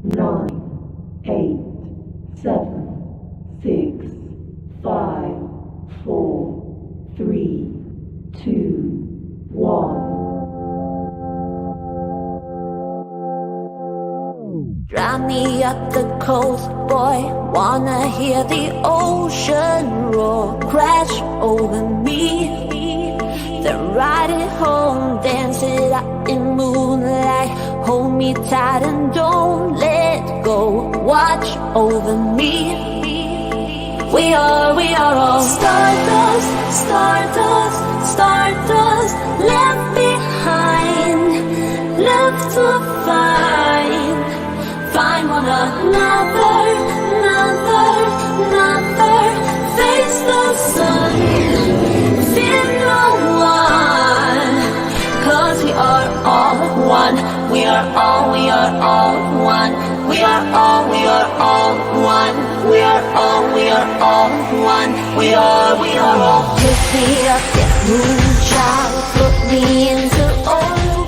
9, 8, 7, 6, 5, 4, 3, 2, 1. Drive me up the coast, boy, wanna hear the ocean roar. Crash over me, then ride it home, dance it out in moonlight. Hold me tight and don't let go. Watch over me. We are all stardust, stardust, stardust. Left behind, left to find. Find one another, face the sun, fear no one, 'cause we are all one, we are all one, we are all one, we are all one, we are all. Pick me up, that moonshine, put me into overflow.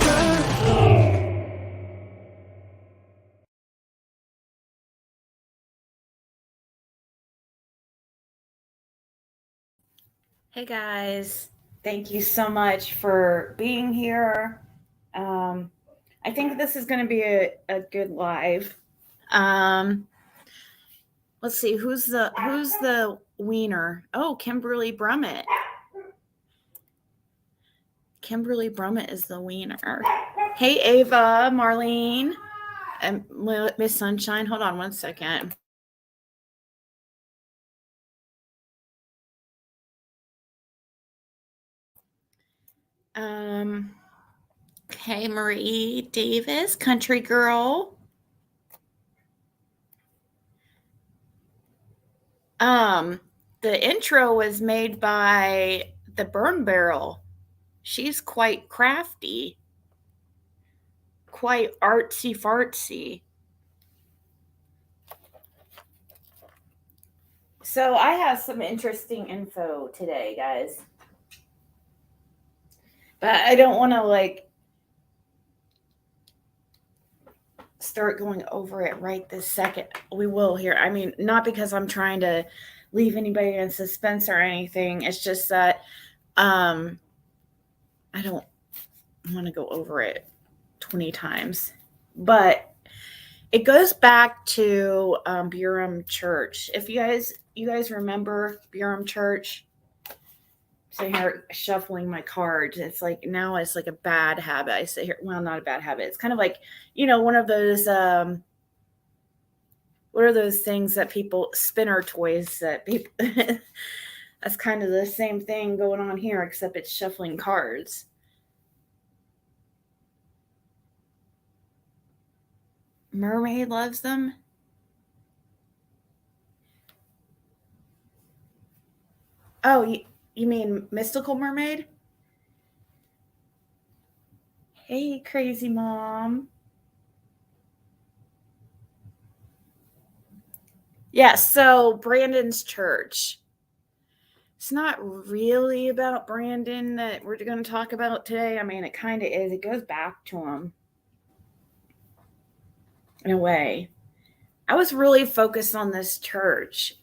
Hey guys, thank you so much for being here. I think this is going to be a good live. Let's see, who's the wiener? Oh, Kimberly Brummett. Kimberly Brummett is the wiener. Hey Ava, Marlene, and Miss Sunshine. Hold on one second. Okay, Marie Davis, country girl. The intro was made by the Burn Barrel. She's quite crafty, quite artsy fartsy. So I have some interesting info today, guys. But I don't want to start going over it right this second. We will here. I mean, not because I'm trying to leave anybody in suspense or anything. It's just that I don't want to go over it 20 times. But it goes back to Burem Church. If you guys remember Burem Church, sitting here shuffling my cards. It's like now it's like a bad habit. I sit here, well, not a bad habit. It's kind of like, one of those what are those things that people spinner toys that people that's kind of the same thing going on here, except it's shuffling cards. Mermaid loves them. Oh, you mean Mystical Mermaid? Hey, crazy mom. Yeah, so Brandon's church. It's not really about Brandon that we're going to talk about today. I mean, it kind of is. It goes back to him in a way. I was really focused on this church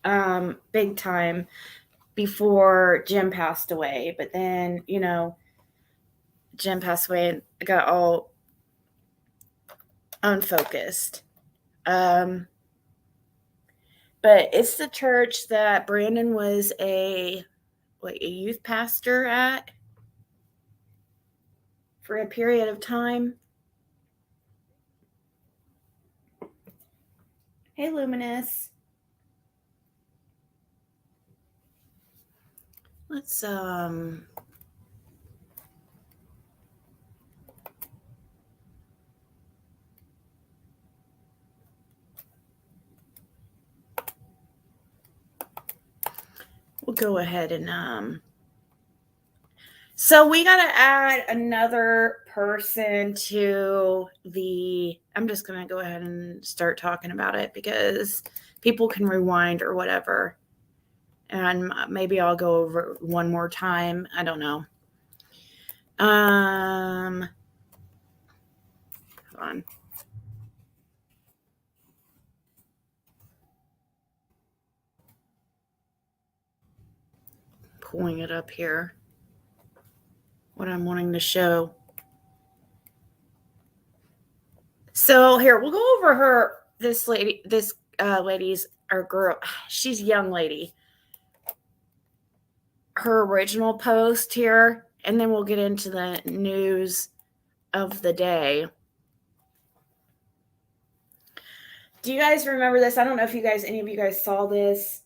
big time before Jim passed away. But then, Jim passed away and I got all unfocused. But it's the church that Brandon was a youth pastor at for a period of time. Hey, Luminous. Let's we'll go ahead and so we got to add another person to I'm just going to go ahead and start talking about it because people can rewind or whatever. And maybe I'll go over one more time. I don't know. Hold on. pulling it up here. What I'm wanting to show. So here, we'll go over this lady's, or girl, she's a young lady. Her original post here, and then we'll get into the news of the day. Do you guys remember this? I don't know if any of you guys saw this,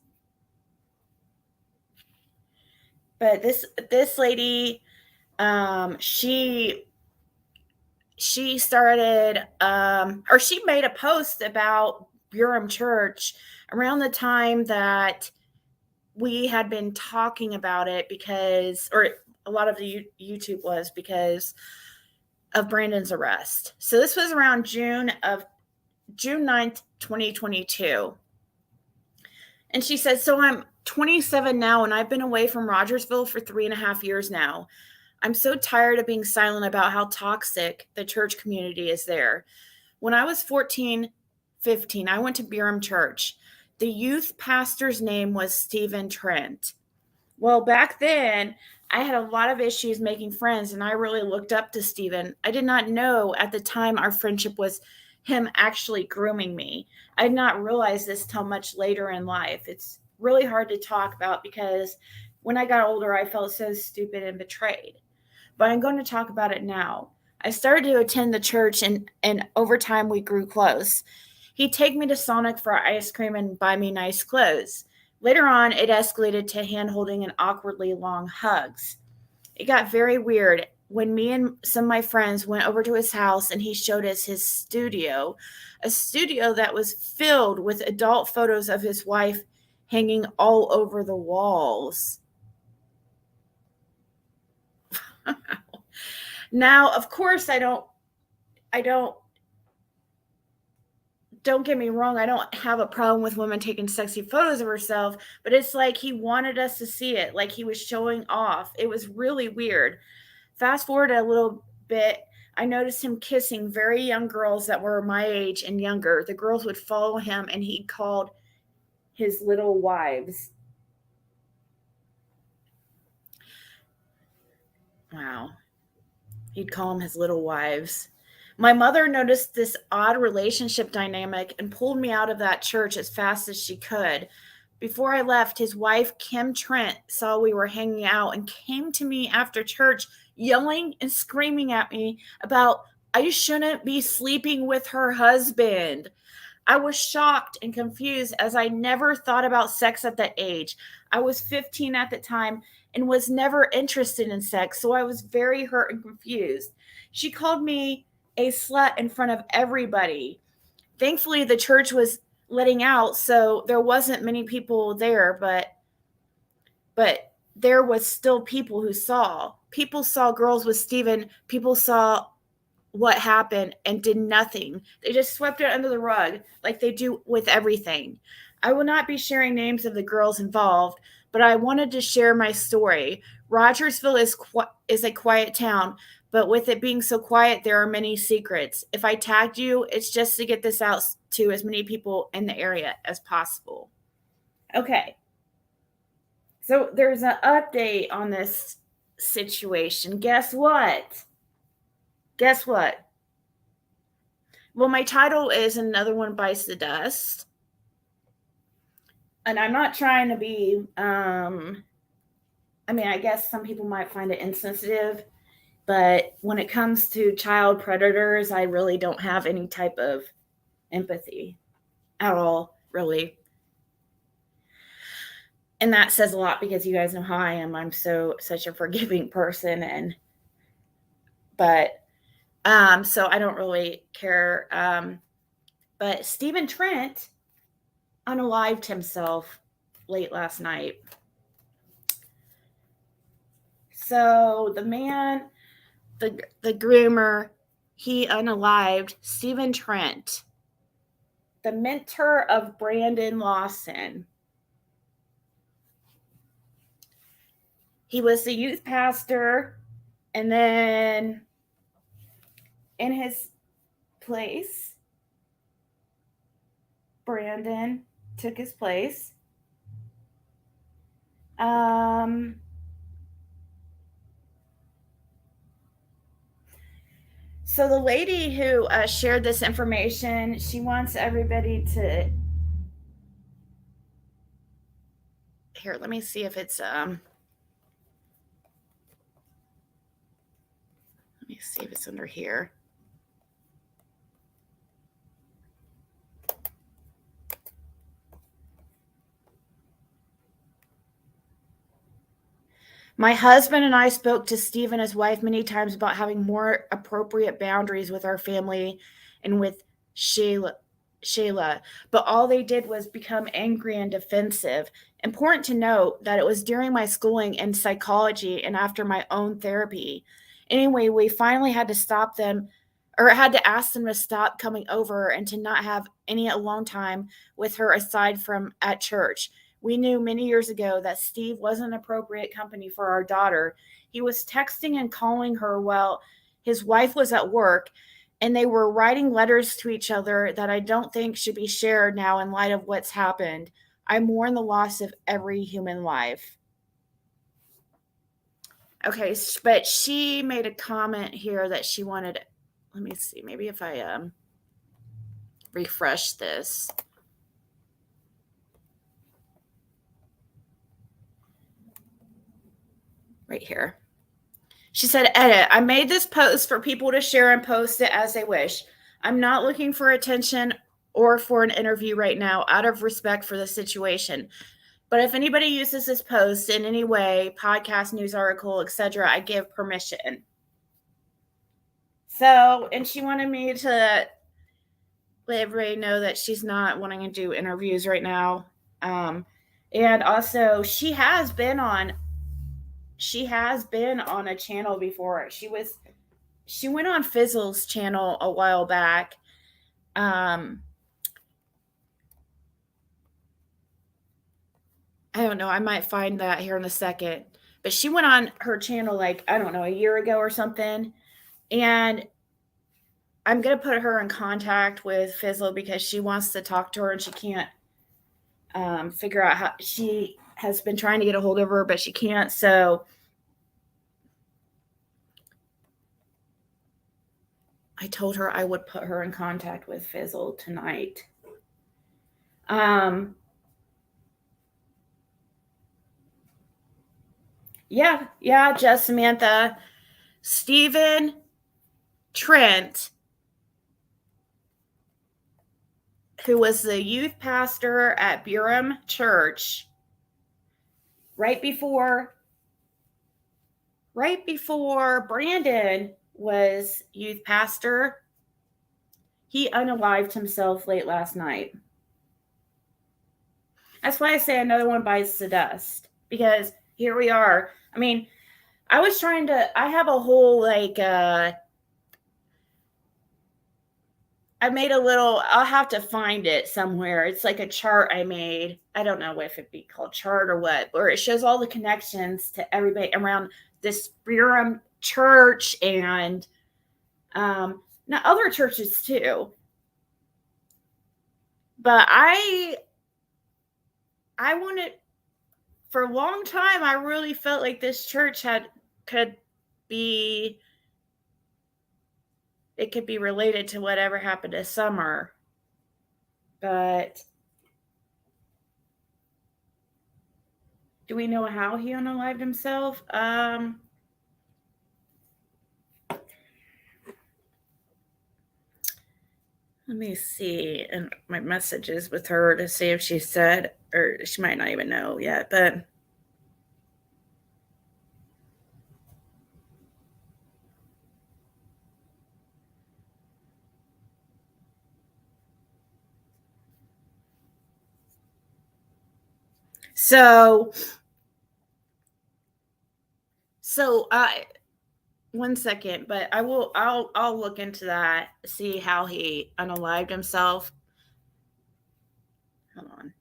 but this lady, she started, or she made a post about Burem Church around the time that we had been talking about it, because, or a lot of the YouTube was because of Brandon's arrest. So this was around June 9th, 2022. And she said, so I'm 27 now, and I've been away from Rogersville for 3.5 years now. I'm so tired of being silent about how toxic the church community is there. When I was 14, 15, I went to Burem Church. The youth pastor's name was Stephen Trent. Well, back then, I had a lot of issues making friends, and I really looked up to Stephen. I did not know at the time our friendship was him actually grooming me. I did not realize this till much later in life. It's really hard to talk about because when I got older, I felt so stupid and betrayed. But I'm going to talk about it now. I started to attend the church, and over time we grew close. He'd take me to Sonic for ice cream and buy me nice clothes. Later on, it escalated to hand-holding and awkwardly long hugs. It got very weird when me and some of my friends went over to his house, and he showed us his studio, a studio that was filled with adult photos of his wife hanging all over the walls. Now, of course, don't get me wrong, I don't have a problem with women taking sexy photos of herself, but it's like he wanted us to see it, like he was showing off. It was really weird. Fast forward a little bit, I noticed him kissing very young girls that were my age and younger. The girls would follow him, and he called his little wives. Wow. He'd call them his little wives. My mother noticed this odd relationship dynamic and pulled me out of that church as fast as she could. Before I left, his wife, Kim Trent, saw we were hanging out and came to me after church, yelling and screaming at me about I shouldn't be sleeping with her husband. I was shocked and confused as I never thought about sex at that age. I was 15 at the time and was never interested in sex, so I was very hurt and confused. She called me a slut in front of everybody. Thankfully, the church was letting out, so there wasn't many people there, but there was still people who saw. People saw girls with Stephen. People saw what happened and did nothing. They just swept it under the rug like they do with everything. I will not be sharing names of the girls involved, but I wanted to share my story. Rogersville is a quiet town, but with it being so quiet, there are many secrets. If I tagged you, it's just to get this out to as many people in the area as possible. Okay. So there's an update on this situation. Guess what? Well, my title is Another One Bites the Dust. And I'm not trying to be, I guess some people might find it insensitive, but when it comes to child predators, I really don't have any type of empathy at all, really. And that says a lot because you guys know how I am. I'm such a forgiving person, so I don't really care. But Stephen Trent unalived himself late last night. So the man, the groomer, he unalived Stephen Trent, the mentor of Brandon Lawson. He was the youth pastor, and then in his place, Brandon took his place. So the lady who shared this information, she wants everybody to. Here, let me see if it's Let me see if it's under here. My husband and I spoke to Steve and his wife many times about having more appropriate boundaries with our family and with Shayla, but all they did was become angry and defensive. Important to note that it was during my schooling in psychology and after my own therapy. Anyway, we finally had to stop them or had to ask them to stop coming over and to not have any alone time with her aside from at church. We knew many years ago that Steve wasn't appropriate company for our daughter. He was texting and calling her while his wife was at work, and they were writing letters to each other that I don't think should be shared now in light of what's happened. I mourn the loss of every human life. Okay, but she made a comment here that she wanted. Let me see. Maybe if I refresh this. Right here. She said, edit, I made this post for people to share and post it as they wish. I'm not looking for attention or for an interview right now out of respect for the situation. But if anybody uses this post in any way, podcast, news article, etc., I give permission. So, and she wanted me to let everybody know that she's not wanting to do interviews right now. And also, she has been on a channel before. She went on Fizzle's channel a while back. I don't know. I might find that here in a second. But she went on her channel like, I don't know, a year ago or something. And I'm going to put her in contact with Fizzle because she wants to talk to her and she can't figure out how. She has been trying to get a hold of her, but she can't. So I told her I would put her in contact with Fizzle tonight. Yeah, Jess, Samantha, Stephen, Trent, who was the youth pastor at Burem Church right before Brandon was youth pastor. He unalived himself late last night. That's why I say another one bites the dust, because here we are. I mean, I have a whole I made a little, I'll have to find it somewhere. It's like a chart I made. I don't know if it'd be called chart or what, where it shows all the connections to everybody around this Burem church and now other churches too. But I wanted, for a long time, I really felt like this church could be related to whatever happened to Summer. But do we know how he unalived himself? Let me see in my messages with her to see if she said, or she might not even know yet, but so one second, but I'll look into that, see how he unalived himself. Hold on.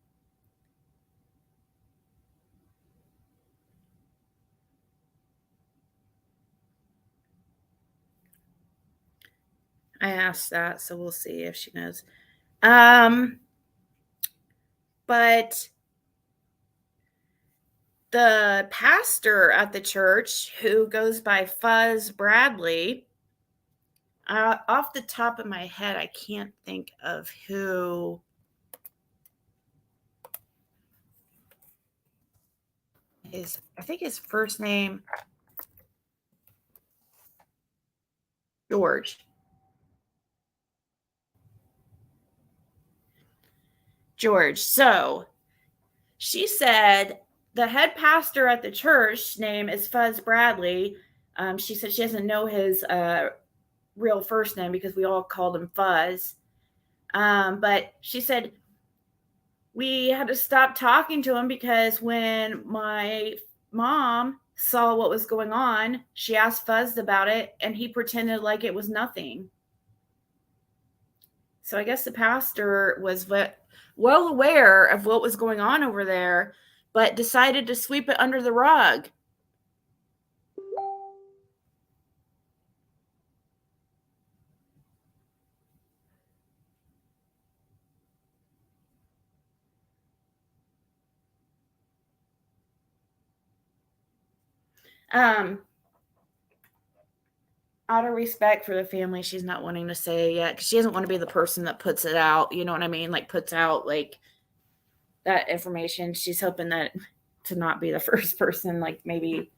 I asked that, so we'll see if she knows. But the pastor at the church, who goes by Fuzz Bradley, Off the top of my head, I can't think of who is. I think his first name George. So she said the head pastor at the church name is Fuzz Bradley. She said she doesn't know his real first name because we all called him Fuzz. But she said we had to stop talking to him because when my mom saw what was going on, she asked Fuzz about it and he pretended like it was nothing. So I guess the pastor was well aware of what was going on over there, but decided to sweep it under the rug. Out of respect for the family, she's not wanting to say it yet because she doesn't want to be the person that puts it out. You know what I mean? Like puts out like that information. She's hoping that to not be the first person, like maybe.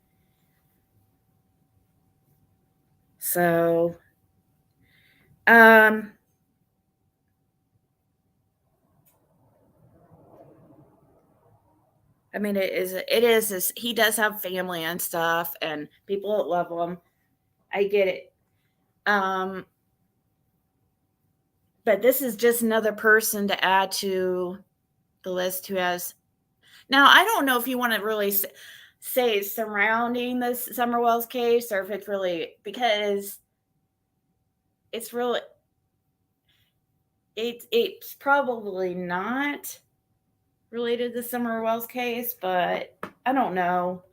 So, I mean, he does have family and stuff and people that love him. I get it. But this is just another person to add to the list who has. Now, I don't know if you want to really say surrounding this Summer Wells case or if it's really because it's really it's probably not related to the Summer Wells case, but I don't know.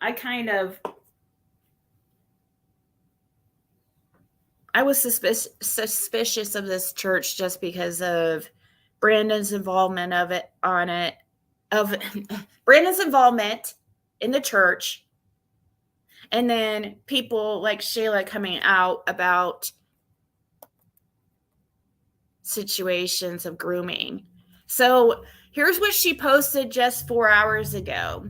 I was suspicious of this church just because of Brandon's involvement of Brandon's involvement in the church, and then people like Shayla coming out about situations of grooming. So here's what she posted just 4 hours ago.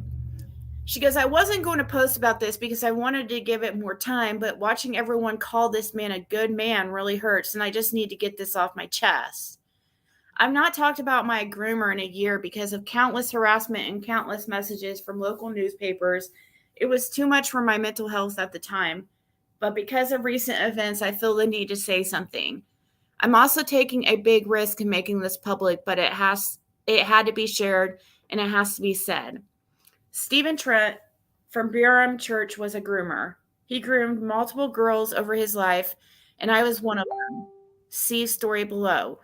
She goes, I wasn't going to post about this because I wanted to give it more time, but watching everyone call this man a good man really hurts, and I just need to get this off my chest. I've not talked about my groomer in a year because of countless harassment and countless messages from local newspapers. It was too much for my mental health at the time, but because of recent events, I feel the need to say something. I'm also taking a big risk in making this public, but it had to be shared and it has to be said. Stephen Trent from Burem Church was a groomer. He groomed multiple girls over his life, and I was one of them. See story below.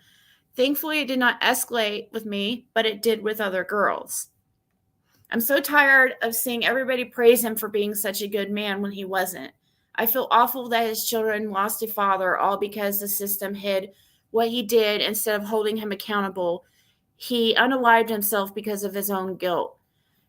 Thankfully, it did not escalate with me, but it did with other girls. I'm so tired of seeing everybody praise him for being such a good man when he wasn't. I feel awful that his children lost a father all because the system hid what he did instead of holding him accountable. He unalived himself because of his own guilt.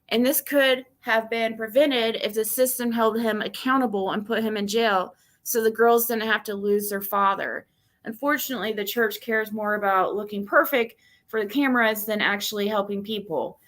And this could have been prevented if the system held him accountable and put him in jail so the girls didn't have to lose their father. Unfortunately, the church cares more about looking perfect for the cameras than actually helping people.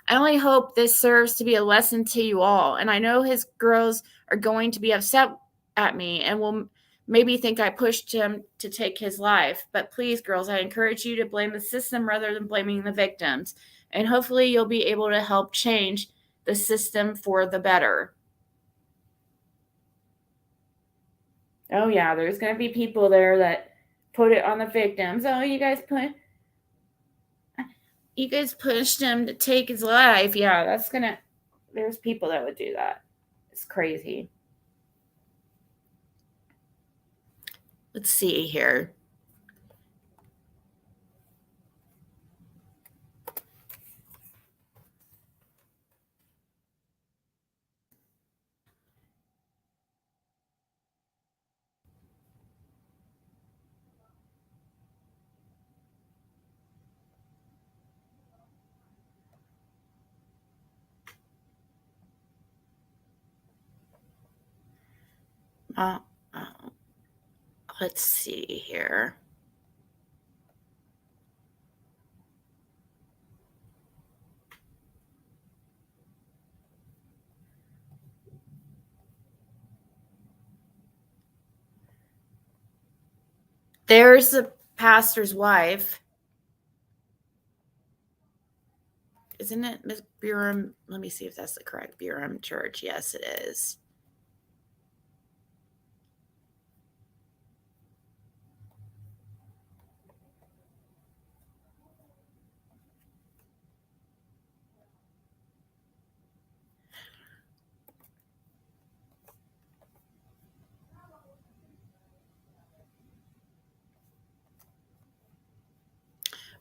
I only hope this serves to be a lesson to you all. And I know his girls are going to be upset at me and will maybe think I pushed him to take his life. But please, girls, I encourage you to blame the system rather than blaming the victims. And hopefully you'll be able to help change the system for the better. Oh, yeah, there's going to be people there that put it on the victims. Oh, you guys pushed him to take his life. Yeah, there's people that would do that. It's crazy. Let's see here. let's see here. There's the pastor's wife. Isn't it Miss Burem? Let me see if that's the correct Burem Church. Yes, it is.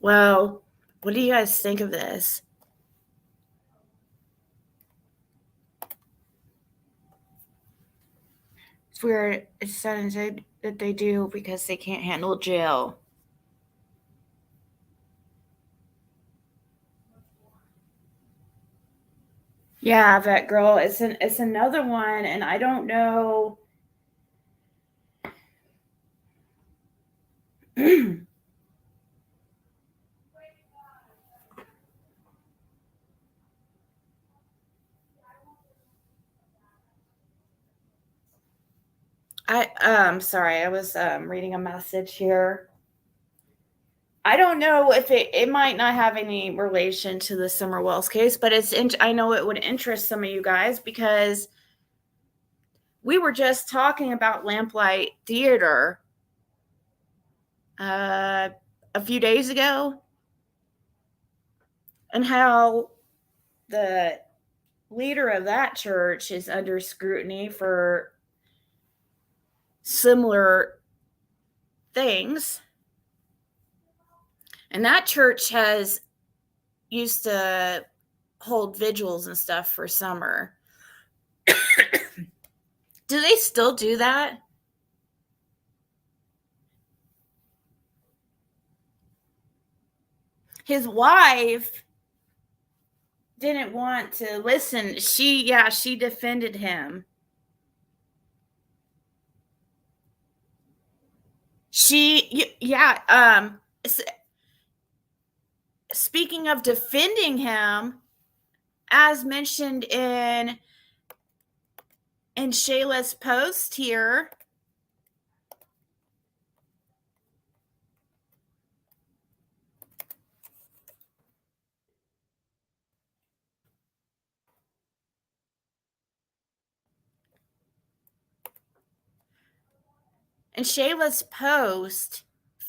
Well, what do you guys think of this? It's weird. It's said that they do because they can't handle jail. Yeah, that girl. It's another one, and I don't know. Sorry, I was reading a message here. I don't know if it might not have any relation to the Summer Wells case, but I know it would interest some of you guys because we were just talking about Lamplight Theater a few days ago, and how the leader of that church is under scrutiny for similar things. And that church has used to hold vigils and stuff for summer. Do they still do that? His wife didn't want to listen. She defended him. Speaking of defending him, as mentioned in Shayla's post here,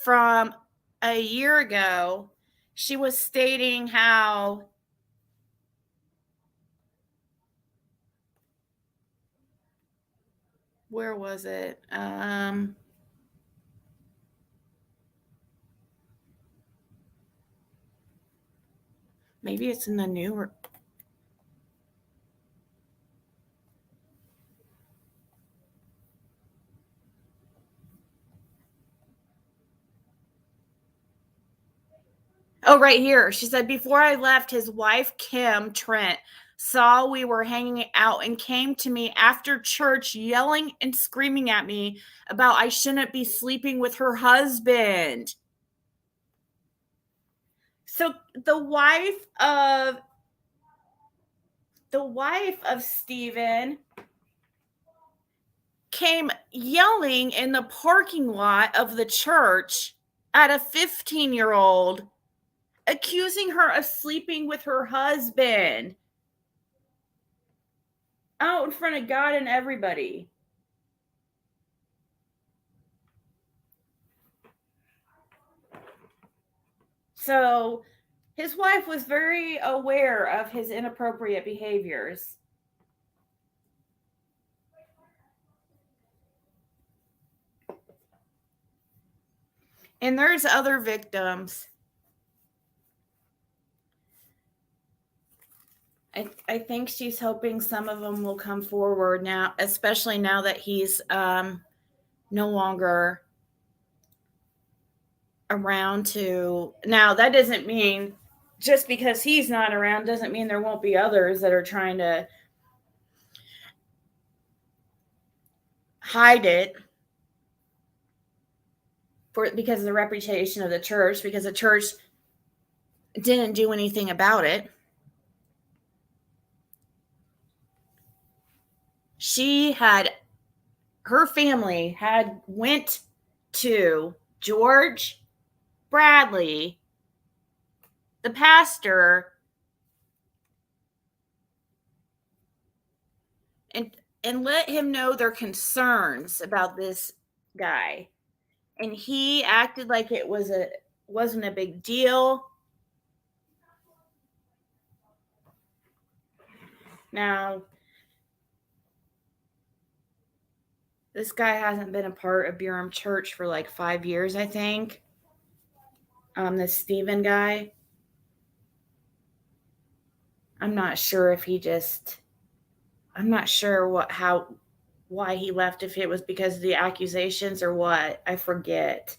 from a year ago, she was stating how where was it? Maybe it's in the newer. Oh, right here. She said, before I left, his wife, Kim Trent, saw we were hanging out and came to me after church yelling and screaming at me about I shouldn't be sleeping with her husband. So the wife of Stephen came yelling in the parking lot of the church at a 15-year-old, accusing her of sleeping with her husband out in front of God and everybody. So his wife was very aware of his inappropriate behaviors. And there's other victims. I think she's hoping some of them will come forward now, especially now that he's no longer around to. Now, that doesn't mean just because he's not around doesn't mean there won't be others that are trying to hide it. because of the reputation of the church, because the church didn't do anything about it. Her family had went to George Bradley, the pastor, and let him know their concerns about this guy. And he acted like it wasn't a big deal. Now, this guy hasn't been a part of Burem Church for like 5 years, I think. This Stephen guy. I'm not sure why he left, if it was because of the accusations or what. I forget.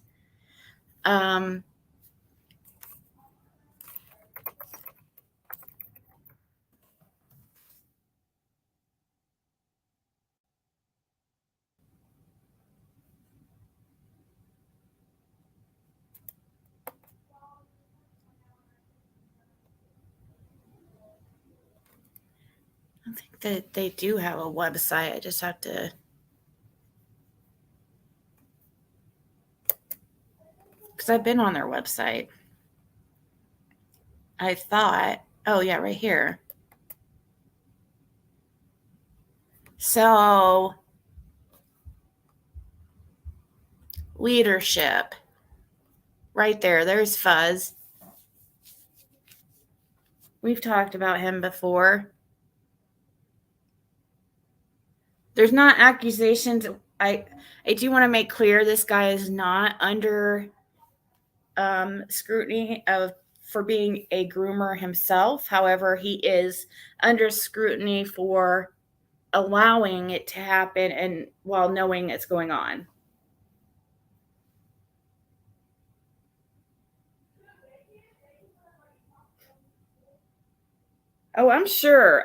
I think that they do have a website. I just have to. Because I've been on their website. I thought, oh yeah, right here. So, leadership. Right there. There's Fuzz. We've talked about him before. There's not accusations. I do want to make clear this guy is not under scrutiny for being a groomer himself. However, he is under scrutiny for allowing it to happen and while knowing it's going on. Oh, I'm sure.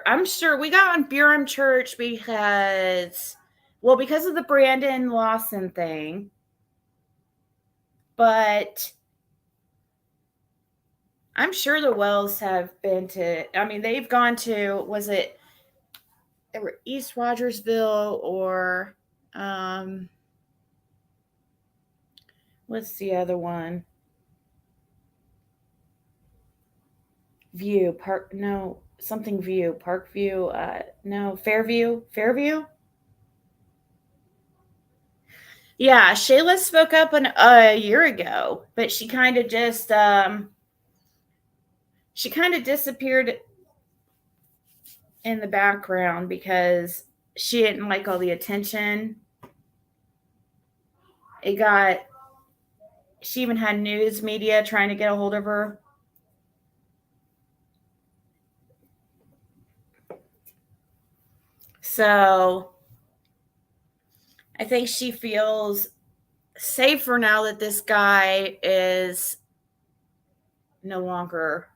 We got on Burem Church because of the Brandon Lawson thing. But I'm sure the Wells have been to, they've gone to, they were East Rogersville or, what's the other one? Parkview, Fairview. Yeah, Shayla spoke up a year ago, but she kind of just, disappeared in the background because she didn't like all the attention. She even had news media trying to get a hold of her. So I think she feels safer now that this guy is no longer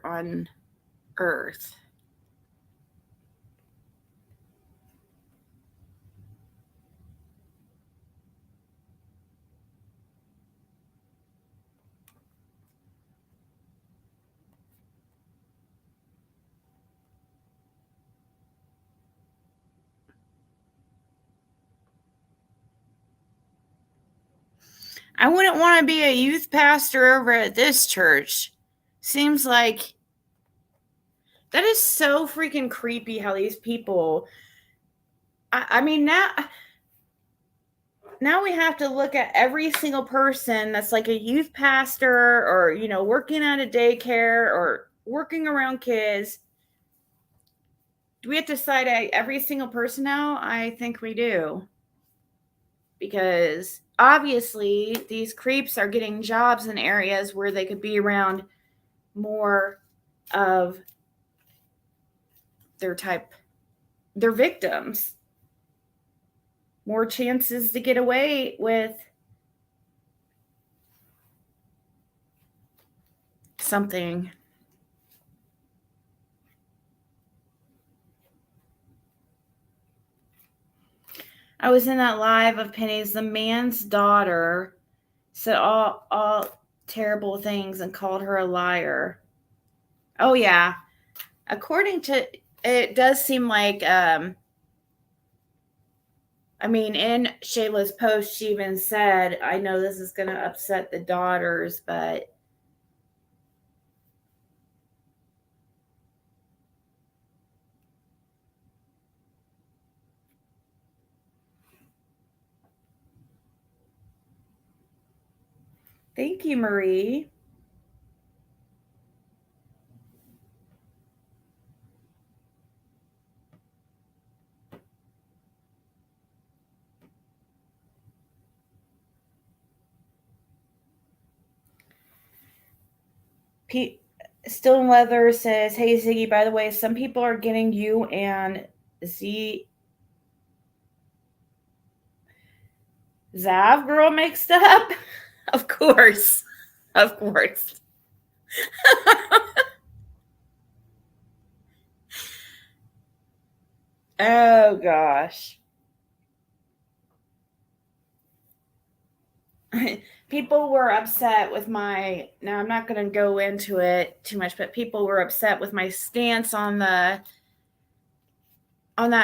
on Earth. I wouldn't want to be a youth pastor over at this church. Seems like that is so freaking creepy how these people. Now we have to look at every single person that's like a youth pastor or, working at a daycare or working around kids. Do we have to side every single person now? I think we do. Because obviously these creeps are getting jobs in areas where they could be around more of their victims. More chances to get away with something. I was in that live of Penny's. The man's daughter said all terrible things and called her a liar. Oh yeah. According to it does seem like in Shayla's post she even said, I know this is gonna upset the daughters, but thank you, Marie. Stone Leather says, hey Ziggy, by the way, some people are getting you and Zav girl mixed up. Of course. Of course. Oh gosh. People were upset with now I'm not going to go into it too much, but people were upset with my stance on that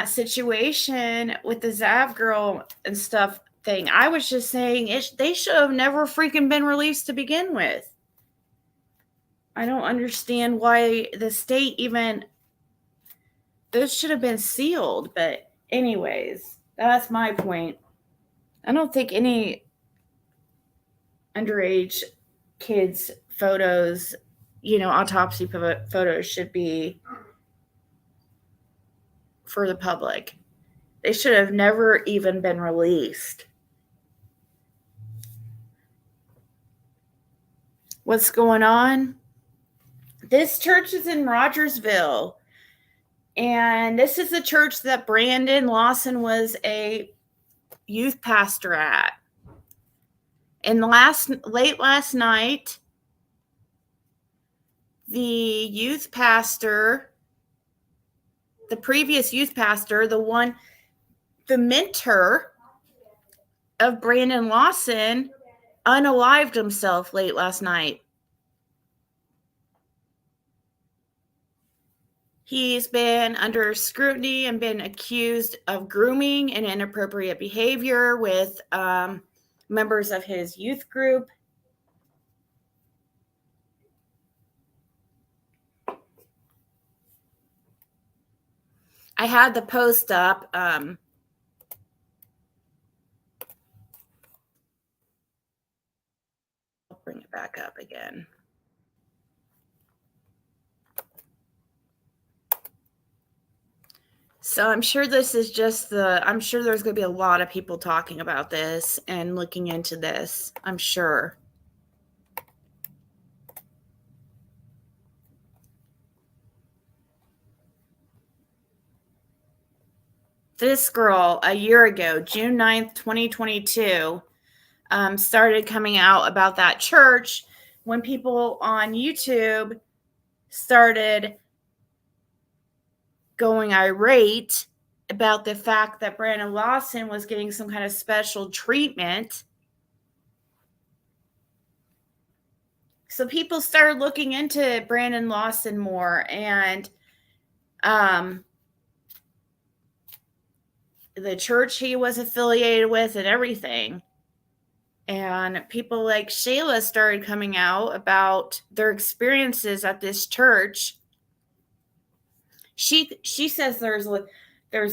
situation with the Zav girl and stuff thing. I was just saying they should have never freaking been released to begin with. I don't understand why the state even, those should have been sealed. But anyways, that's my point. I don't think any underage kids' photos, autopsy photos should be for the public. They should have never even been released. What's going on? This church is in Rogersville, and this is the church that Brandon Lawson was a youth pastor at. And late last night, the previous youth pastor, the mentor of Brandon Lawson, unalived himself late last night. He's been under scrutiny and been accused of grooming and inappropriate behavior with members of his youth group. I had the post up. I'll bring it back up again. So I'm sure this is I'm sure there's going to be a lot of people talking about this and looking into this. I'm sure. This girl, a year ago, June 9th, 2022, started coming out about that church when people on YouTube started going irate about the fact that Brandon Lawson was getting some kind of special treatment. So people started looking into Brandon Lawson more, and the church he was affiliated with and everything. And people like Shayla started coming out about their experiences at this church. She says there's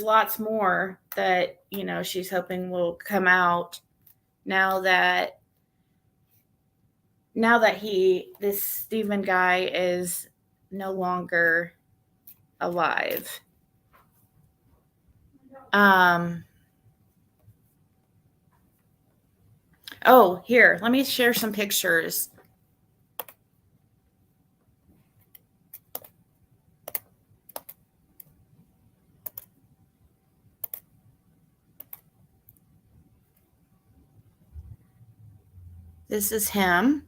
lots more that, she's hoping will come out now that this Stephen guy is no longer alive. Oh, here, let me share some pictures. This is him.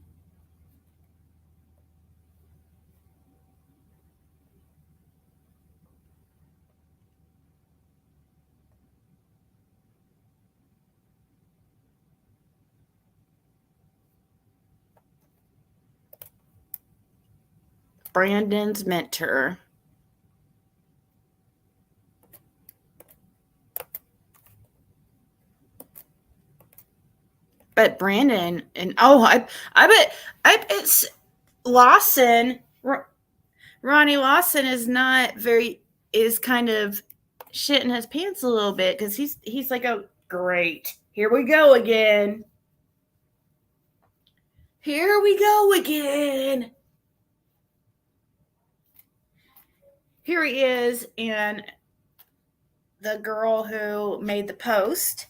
Brandon's mentor. But Brandon and I bet it's Lawson. Ronnie Lawson is kind of shitting his pants a little bit because he's like, oh great, here we go again. Here we go again. Here he is, and the girl who made the post.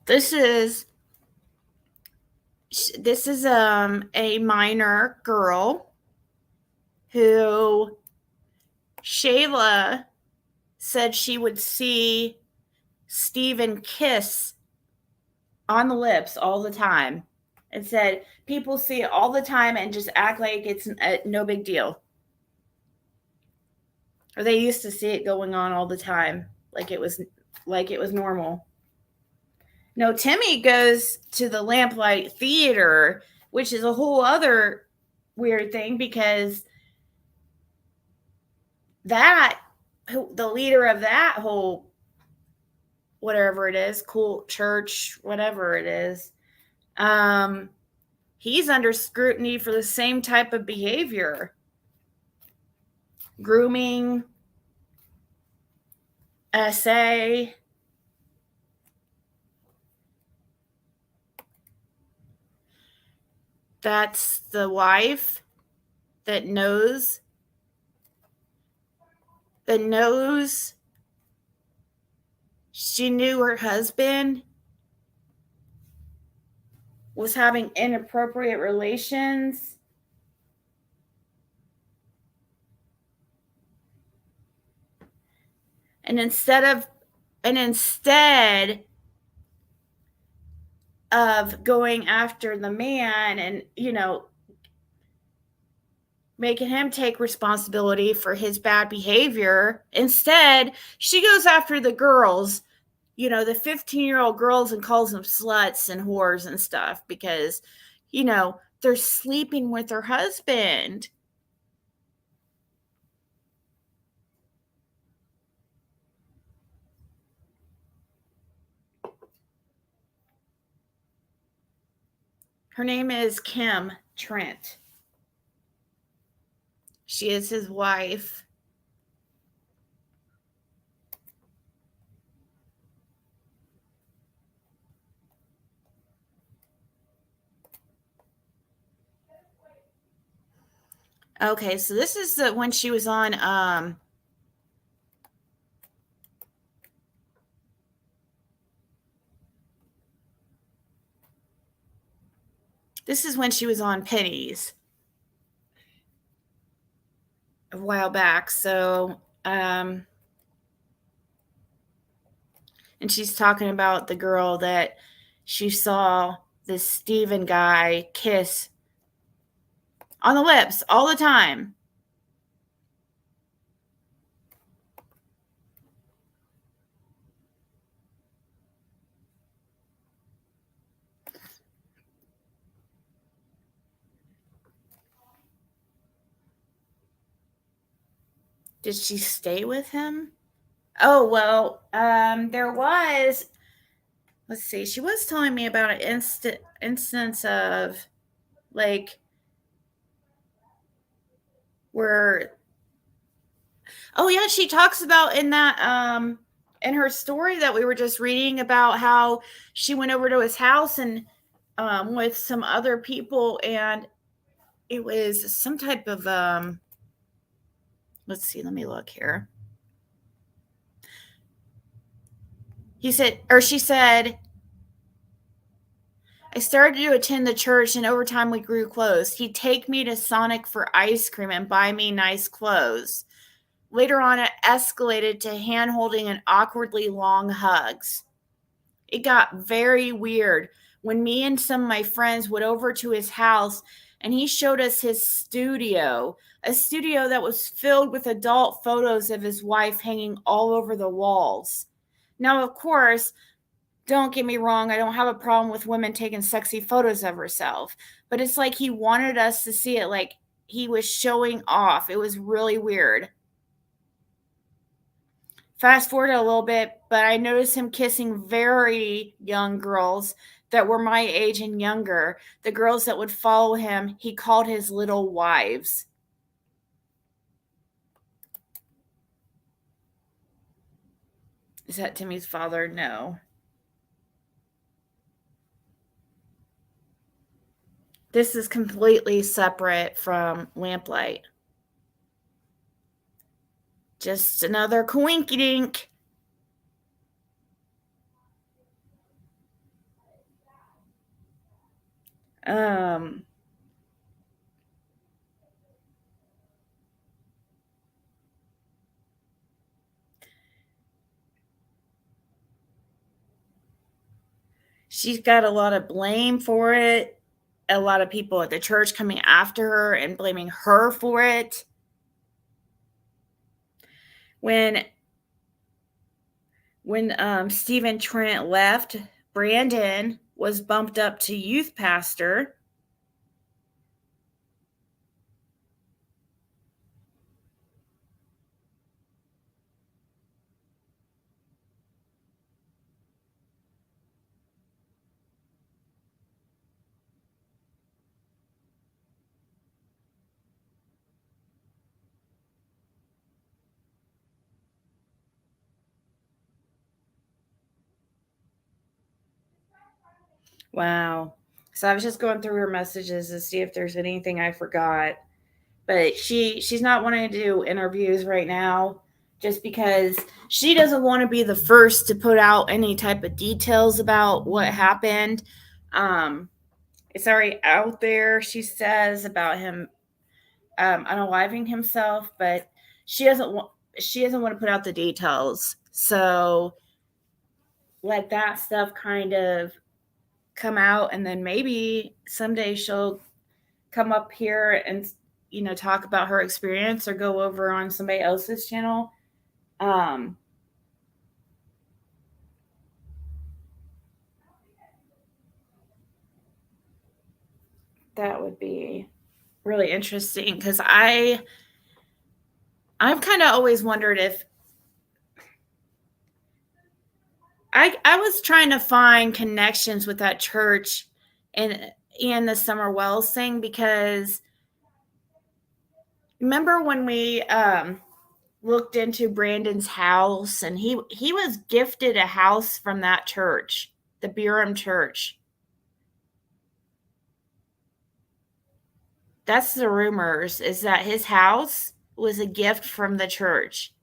This is a minor girl who Shayla said she would see Steven kiss on the lips all the time, and said people see it all the time and just act like it's no big deal. Or they used to see it going on all the time, like it was normal. No, Timmy goes to the Lamplight Theater, which is a whole other weird thing, because the leader of that whole, whatever it is, cult, church, whatever it is, he's under scrutiny for the same type of behavior. Grooming, SA. That's the wife that knows she knew her husband was having inappropriate relations. And instead of going after the man and, making him take responsibility for his bad behavior, instead, she goes after the girls, the 15-year-old girls, and calls them sluts and whores and stuff because, they're sleeping with her husband. Her name is Kim Trent. She is his wife. Okay, so this is when she was on this is when she was on Pennies a while back. So and she's talking about the girl that she saw this Steven guy kiss on the lips all the time. Did she stay with him? Oh, well, there was, let's see, she was telling me about an instance of, like, where, oh yeah, she talks about in that, in her story that we were just reading about how she went over to his house and with some other people, and it was some type of, let's see, let me look here. She said, I started to attend the church, and over time we grew close. He'd take me to Sonic for ice cream and buy me nice clothes. Later on, it escalated to hand-holding and awkwardly long hugs. It got very weird when me and some of my friends went over to his house and he showed us his studio, a studio that was filled with adult photos of his wife hanging all over the walls. Now, of course, don't get me wrong, I don't have a problem with women taking sexy photos of herself, but it's like he wanted us to see it like he was showing off. It was really weird. Fast forward a little bit, but I noticed him kissing very young girls that were my age and younger. The girls that would follow him, he called his little wives. Is that Timmy's father? No. This is completely separate from Lamplight. Just another coinkydink. She's got a lot of blame for it. A lot of people at the church coming after her and blaming her for it. When Stephen Trent left, Brandon was bumped up to youth pastor. Wow. So I was just going through her messages to see if there's anything I forgot. But she's not wanting to do interviews right now just because she doesn't want to be the first to put out any type of details about what happened. It's already out there, she says, about him unaliving himself, but she doesn't want to put out the details. So let that stuff kind of come out, and then maybe someday she'll come up here and talk about her experience or go over on somebody else's channel. That would be really interesting because I've kind of always wondered if I was trying to find connections with that church and the Summer Wells thing, because remember when we looked into Brandon's house, and he was gifted a house from that church, the Burem church. That's the rumors, is that his house was a gift from the church.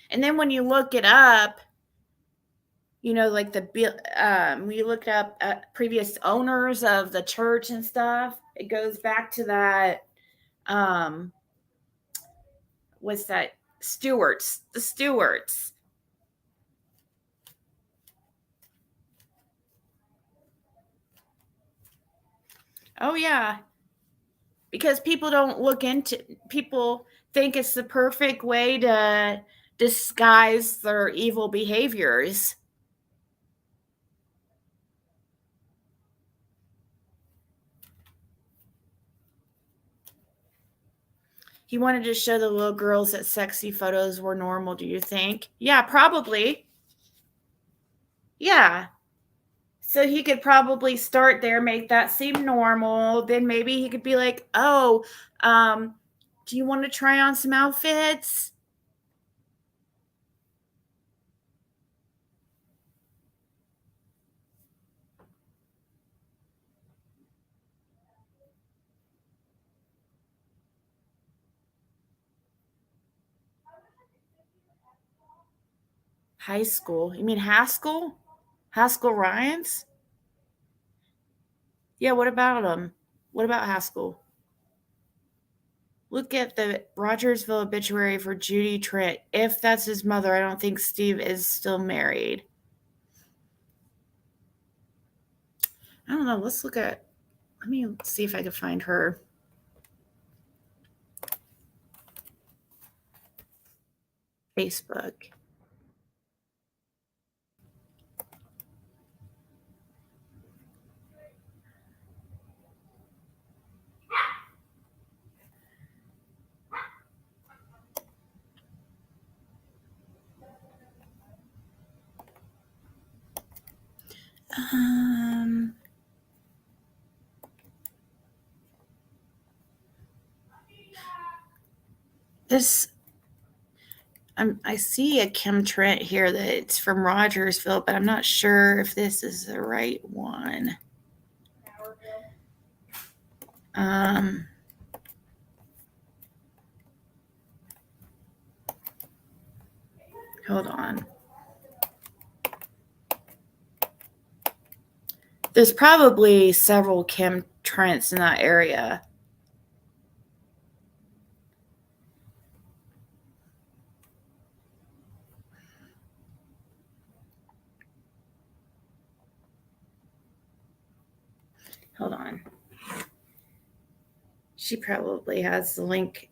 And then when you look it up, like we look up previous owners of the church and stuff, it goes back to that, what's that? The Stewarts. Oh, yeah. Because people think it's the perfect way to disguise their evil behaviors. He wanted to show the little girls that sexy photos were normal, do you think? Yeah, probably. Yeah. So he could probably start there, make that seem normal. Then maybe he could be like, oh, do you want to try on some outfits? High school? You mean Haskell? Haskell Ryan's? Yeah, what about him? What about Haskell? Look at the Rogersville obituary for Judy Trent. If that's his mother, I don't think Steve is still married. I don't know. Let's look at Let me see if I can find her. Facebook. This I see a Kim Trent here that it's from Rogersville, but I'm not sure if this is the right one. Hold on. There's probably several Kim Trents in that area. Hold on. She probably has the link.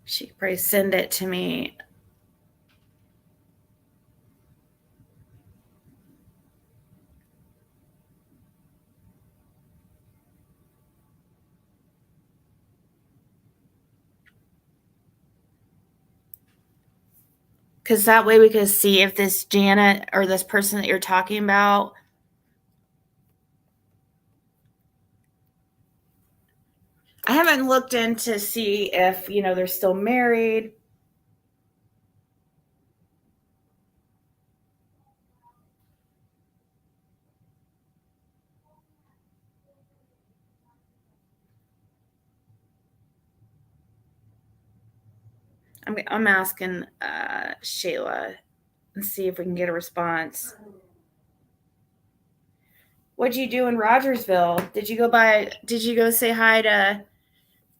She could probably send it to me. Because that way we could see if this Janet or this person that you're talking about, I haven't looked in to see if, they're still married. I'm asking Shayla and see if we can get a response. What'd you do in Rogersville? Did you go say hi to,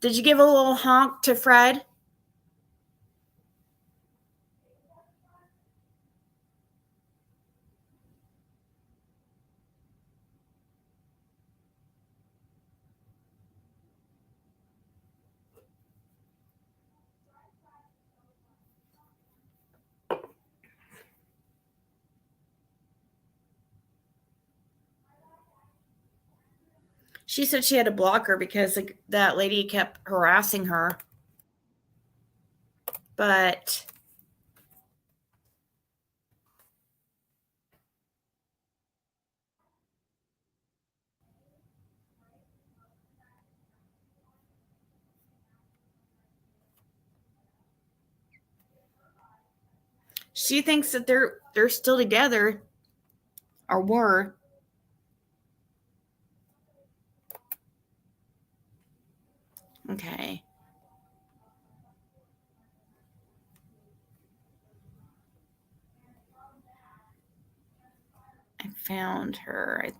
did you give a little honk to Fred? She said she had to block her because that lady kept harassing her. But she thinks that they're still together, or were. Okay. I found her.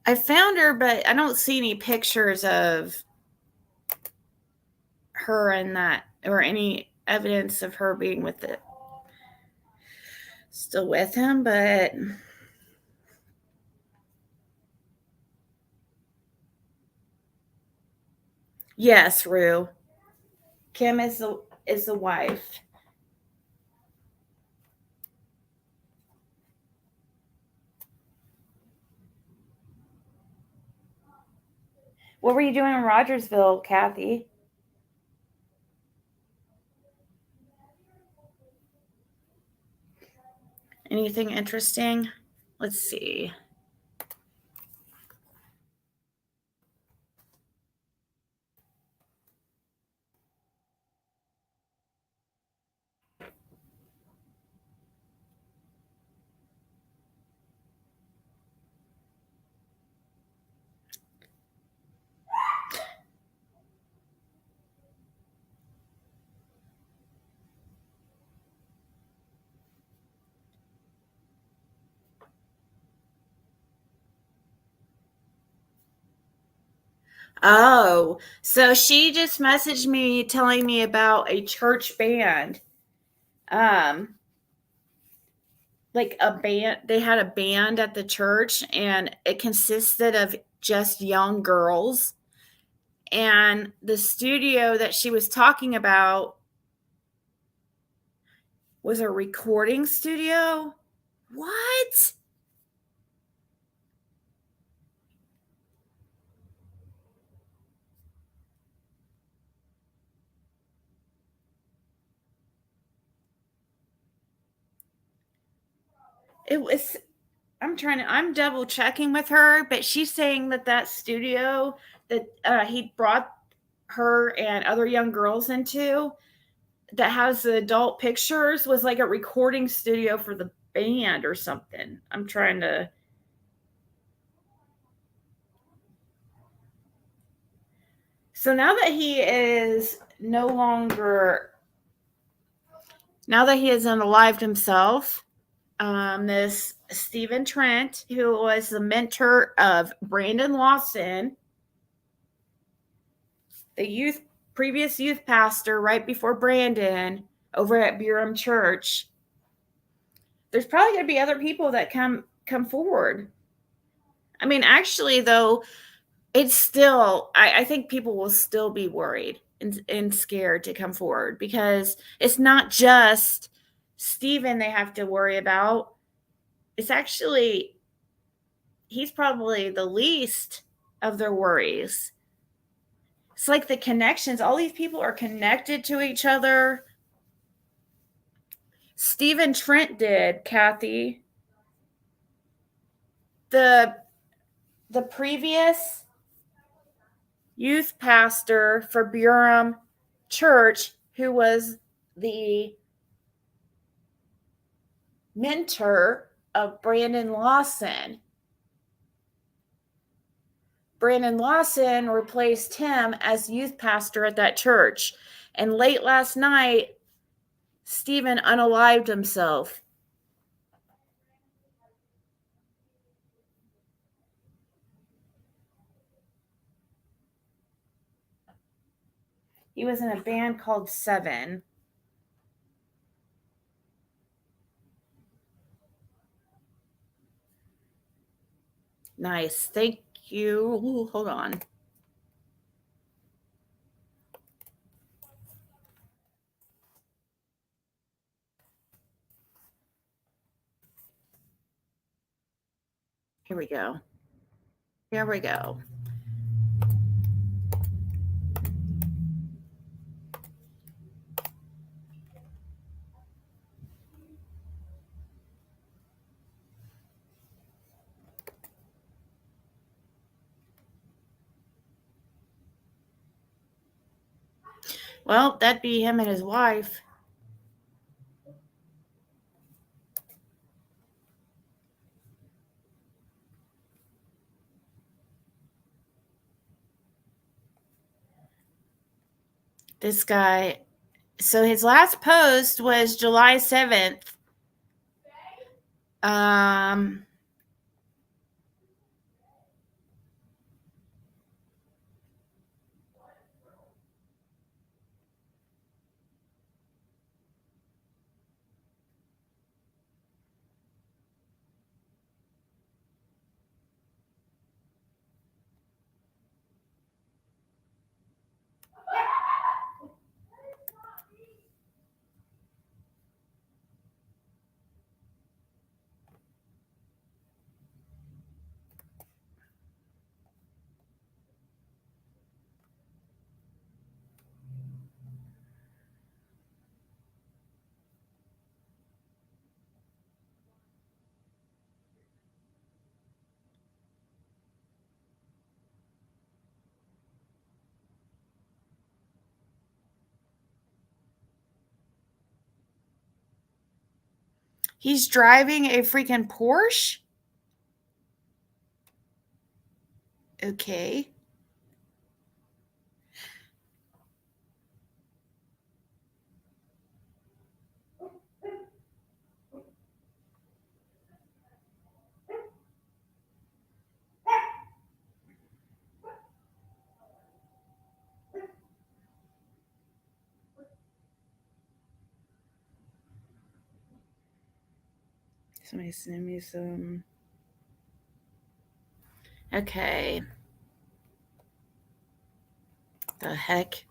I found her, but I don't see any pictures of her in that, or any evidence of her being with it. Still with him, but yes, Rue. Kim is the wife. What were you doing in Rogersville, Kathy? Anything interesting? Let's see. Oh, so she just messaged me telling me about a church band. Um, like a band, they had a band at the church and it consisted of just young girls. And the studio that she was talking about was a recording studio. What? It was, I'm double checking with her, but she's saying that that studio that he brought her and other young girls into that has the adult pictures was like a recording studio for the band or something. I'm trying to. So now that he is no longer, now that he has unalived himself, this Stephen Trent, who was the mentor of Brandon Lawson, the previous youth pastor right before Brandon over at Burem Church. There's probably going to be other people that come forward. I mean, actually, though, it's still, I think people will still be worried and scared to come forward because it's not just Stephen they have to worry about. It's actually, he's probably the least of their worries. It's like the connections. All these people are connected to each other. Stephen Trent did, Kathy. The the previous youth pastor for Burem Church, who was the mentor of Brandon Lawson. Brandon Lawson replaced him as youth pastor at that church. And late last night, Stephen unalived himself. He was in a band called Seven. Nice. Thank you. Ooh, hold on. Here we go. Here we go. Well, that'd be him and his wife. This guy. So his last post was July 7th. Um, he's driving a freaking Porsche. Okay. Somebody send me some. Okay. The heck?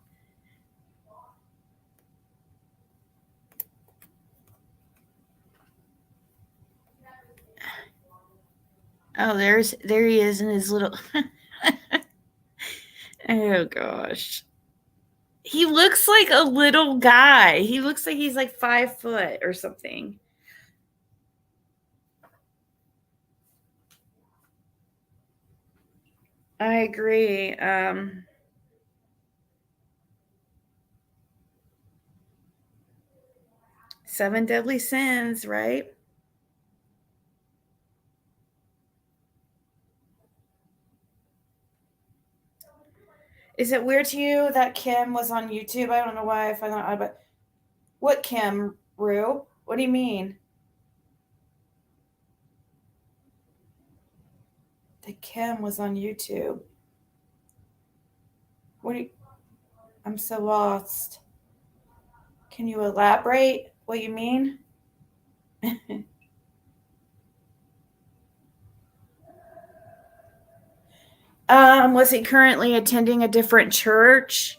Oh, there he is in his little. Oh gosh. He looks like a little guy. He looks like he's like 5 foot or something. I agree. 7 deadly sins, right? Is it weird to you that Kim was on YouTube? I don't know why I find that odd, but what Kim, Rue? What do you mean? The Kim was on YouTube. What do you, I'm so lost. Can you elaborate what you mean? Was he currently attending a different church?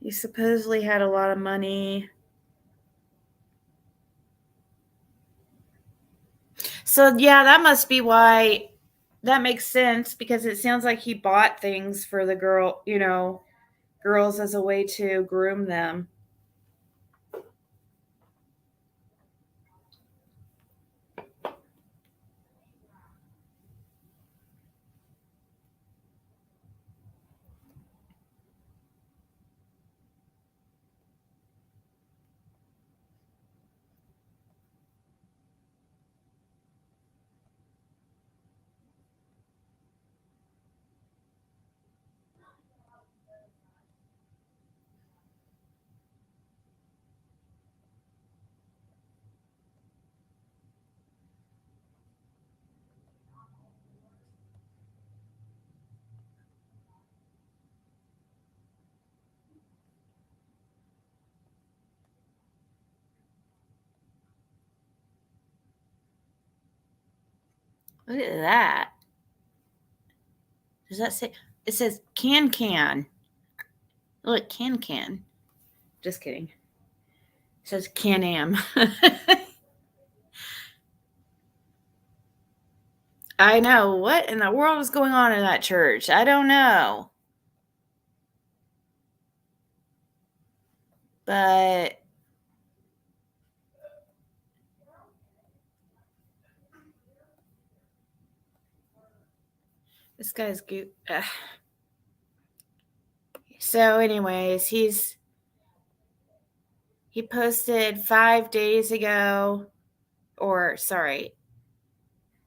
He supposedly had a lot of money. So yeah, that must be why. That makes sense because it sounds like he bought things for the girl, girls as a way to groom them. Look at that. Does that say? It says can. Look, can. Just kidding. It says Can-Am. I know. What in the world is going on in that church? I don't know. But this guy's good. So, anyways, he posted 5 days ago, or sorry,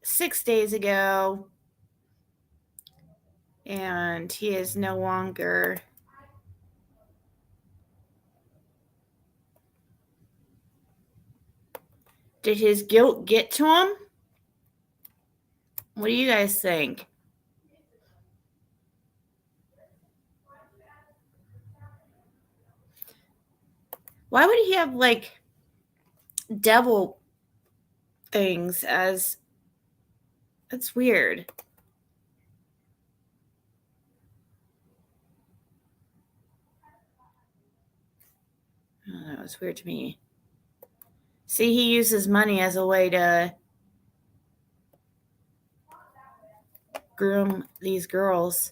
6 days ago, and he is no longer. Did his guilt get to him? What do you guys think? Why would he have like devil things as. That's weird. Oh, that was weird to me. See, he uses money as a way to groom these girls.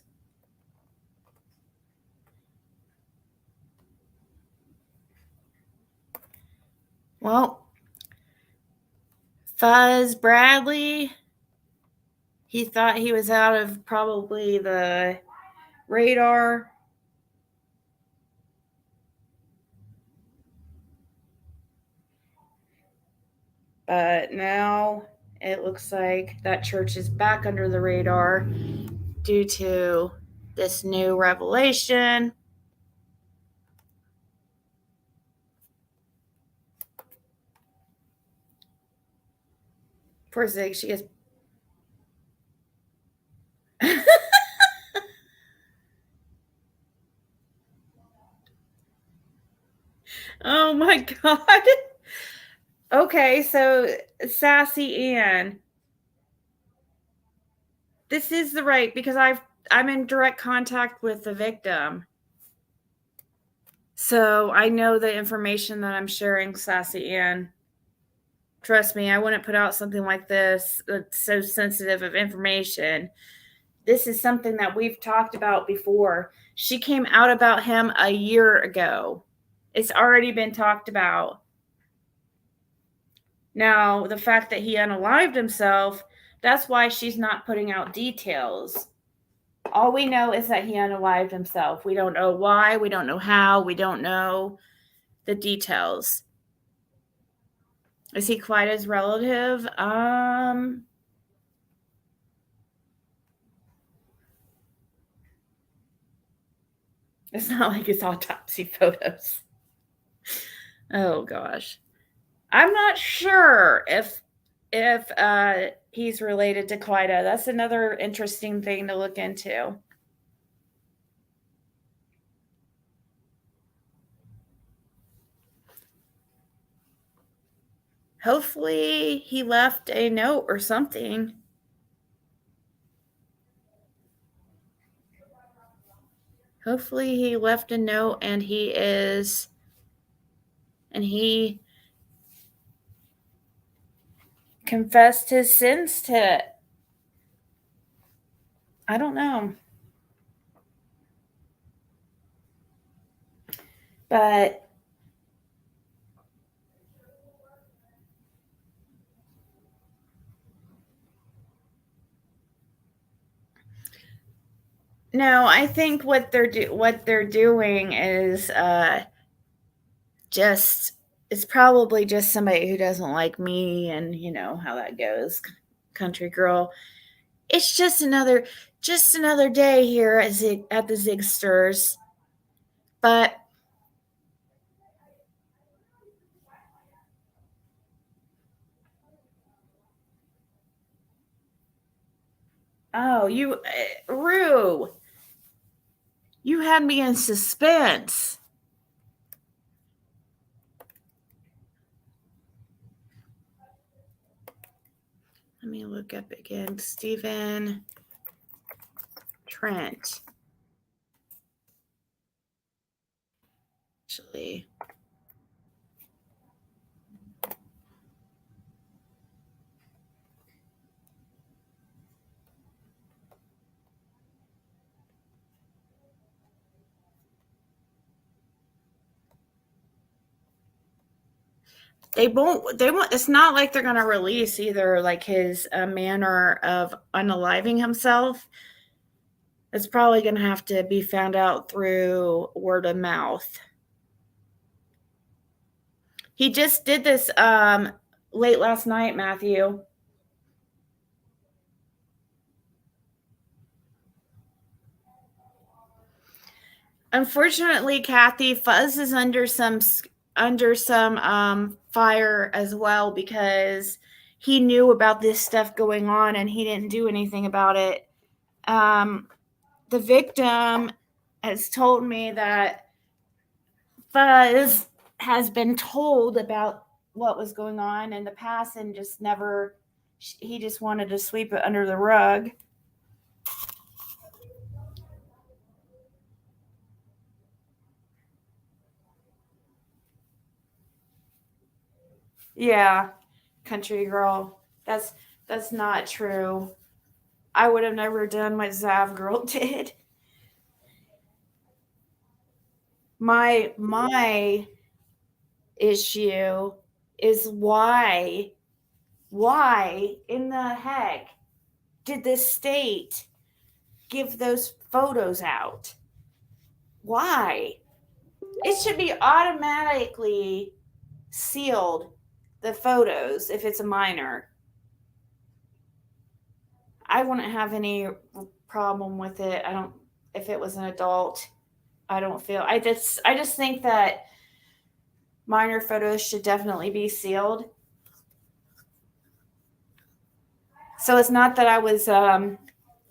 Well, Fuzz Bradley, he thought he was out of probably the radar. But now it looks like that church is back under the radar due to this new revelation. Poor Zig, she gets. Oh my God. Okay, so Sassy Ann. This is the right because I'm in direct contact with the victim. So I know the information that I'm sharing, Sassy Ann. Trust me, I wouldn't put out something like this that's so sensitive of information. This is something that we've talked about before. She came out about him a year ago. It's already been talked about. Now, the fact that he unalived himself, that's why she's not putting out details. All we know is that he unalived himself. We don't know why, we don't know how, we don't know the details. Is he quite his relative? It's not like it's autopsy photos. Oh gosh. I'm not sure if he's related to Quida. That's another interesting thing to look into. Hopefully he left a note or something. Hopefully he left a note and he confessed his sins to, I don't know. But no, I think what they're doing is just, it's probably just somebody who doesn't like me, and you know how that goes, country girl. It's just another day here at the Zigsters. But oh, Rue, you had me in suspense. Let me look up again. Stephen Trent. Actually, they won't. It's not like they're going to release either, like his manner of unaliving himself. It's probably going to have to be found out through word of mouth. He just did this late last night, Matthew. Unfortunately, Kathy, Fuzz is under some fire as well, because he knew about this stuff going on and he didn't do anything about it. The victim has told me that Fuzz has been told about what was going on in the past and just never, he just wanted to sweep it under the rug. Yeah, country girl. That's not true. I would have never done what Zav girl did. My issue is why in the heck did the state give those photos out? Why? It should be automatically sealed, the photos, if it's a minor. I wouldn't have any problem with it. I don't, if it was an adult. I don't feel, I just think that minor photos should definitely be sealed. So it's not that I was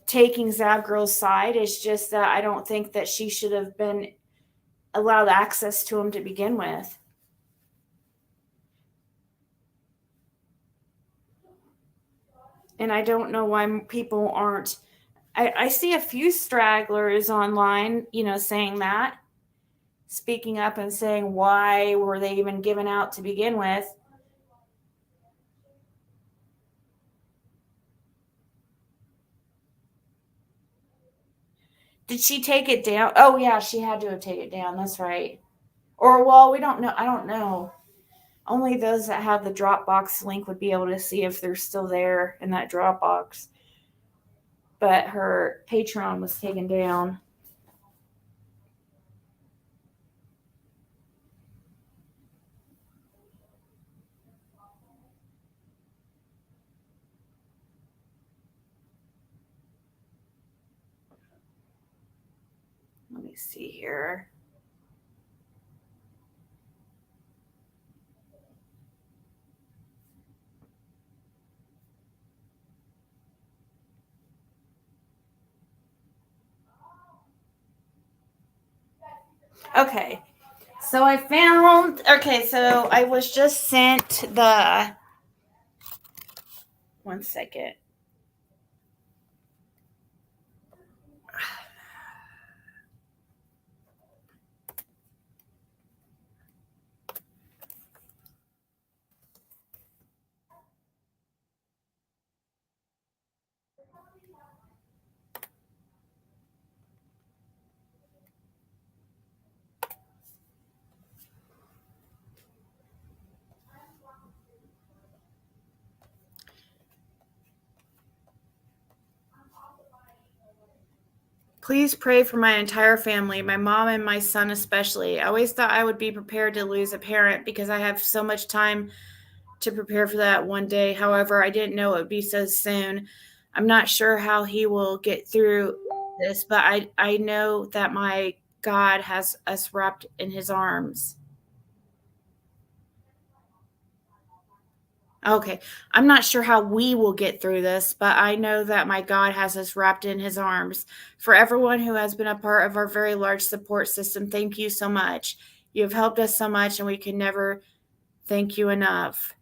taking Zav Girl's side. It's just that I don't think that she should have been allowed access to them to begin with. And I don't know why people aren't. I see a few stragglers online, saying that, speaking up and saying why were they even given out to begin with. Did she take it down? Oh, yeah, she had to have taken it down. That's right. Or, well, we don't know. I don't know. Only those that have the Dropbox link would be able to see if they're still there in that Dropbox. But her Patreon was taken down. Let me see here. Okay. So I found, okay, so I was just sent the, one second. Please pray for my entire family, my mom and my son especially. I always thought I would be prepared to lose a parent because I have so much time to prepare for that one day. However, I didn't know it would be so soon. I'm not sure how he will get through this, but I know that my God has us wrapped in his arms. Okay. I'm not sure how we will get through this, but I know that my God has us wrapped in his arms. For everyone who has been a part of our very large support system, thank you so much. You have helped us so much, and we can never thank you enough.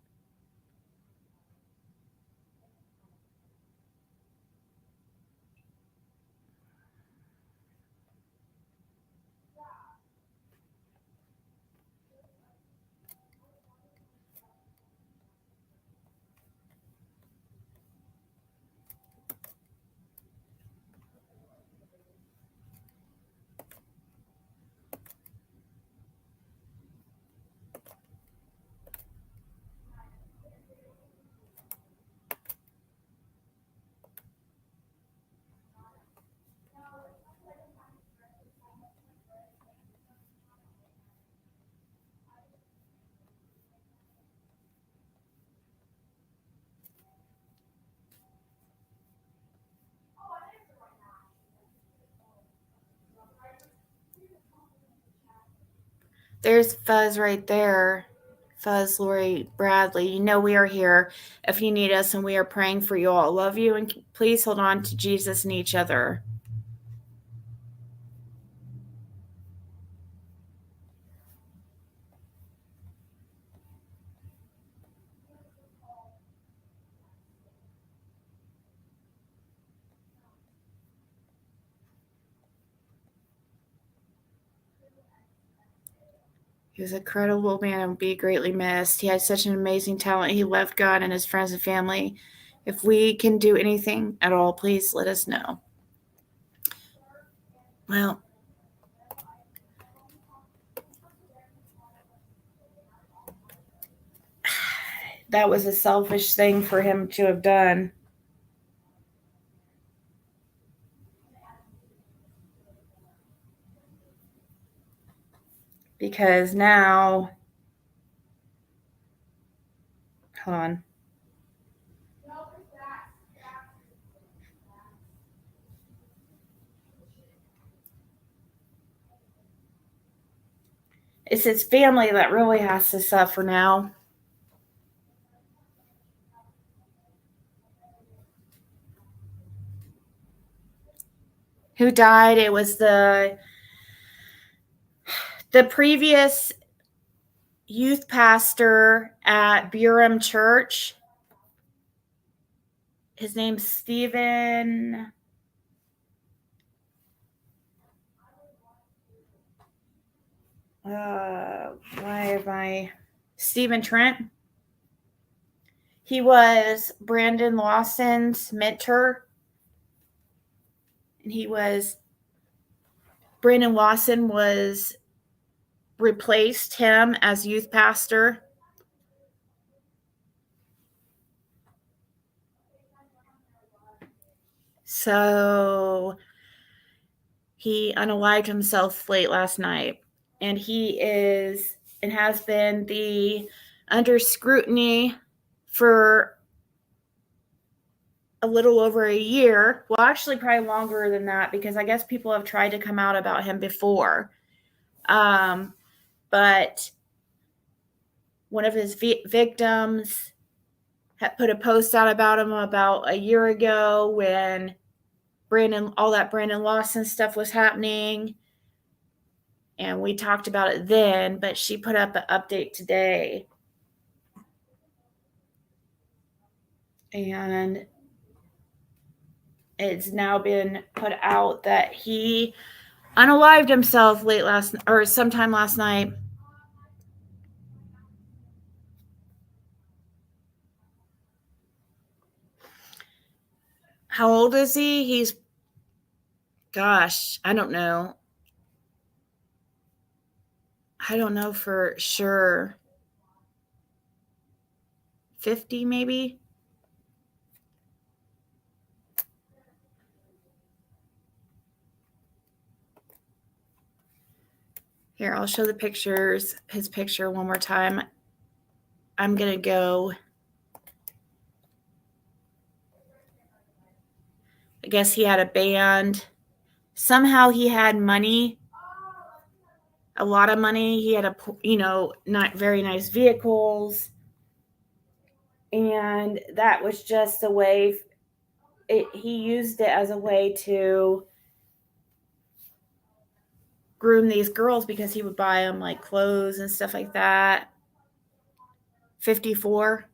There's Fuzz right there. Fuzz, Lori, Bradley. You know we are here if you need us, and we are praying for you all. Love you, and please hold on to Jesus and each other. He was a credible man and would be greatly missed. He had such an amazing talent. He loved God and his friends and family. If we can do anything at all, please let us know. Well, that was a selfish thing for him to have done. Because now, hold on. It's his family that really has to suffer now. Who died? It was the previous youth pastor at Burem Church. his name's Steven. Stephen Trent. He was Brandon Lawson's mentor. And Brandon Lawson replaced him as youth pastor. So he unalived himself late last night. And he is and has been under scrutiny for a little over a year. Well, actually, probably longer than that, because I guess people have tried to come out about him before. But one of his victims had put a post out about him about a year ago when all that Brandon Lawson stuff was happening. And we talked about it then, but she put up an update today. And it's now been put out that he unalived himself sometime last night. How old is he? I don't know. I don't know for sure. 50 maybe? Here, I'll show his picture one more time. I'm going to go. I guess he had a band. Somehow he had money, a lot of money. He had not very nice vehicles. And that was just a way, he used it as a way to groom these girls because he would buy them like clothes and stuff like that. 54.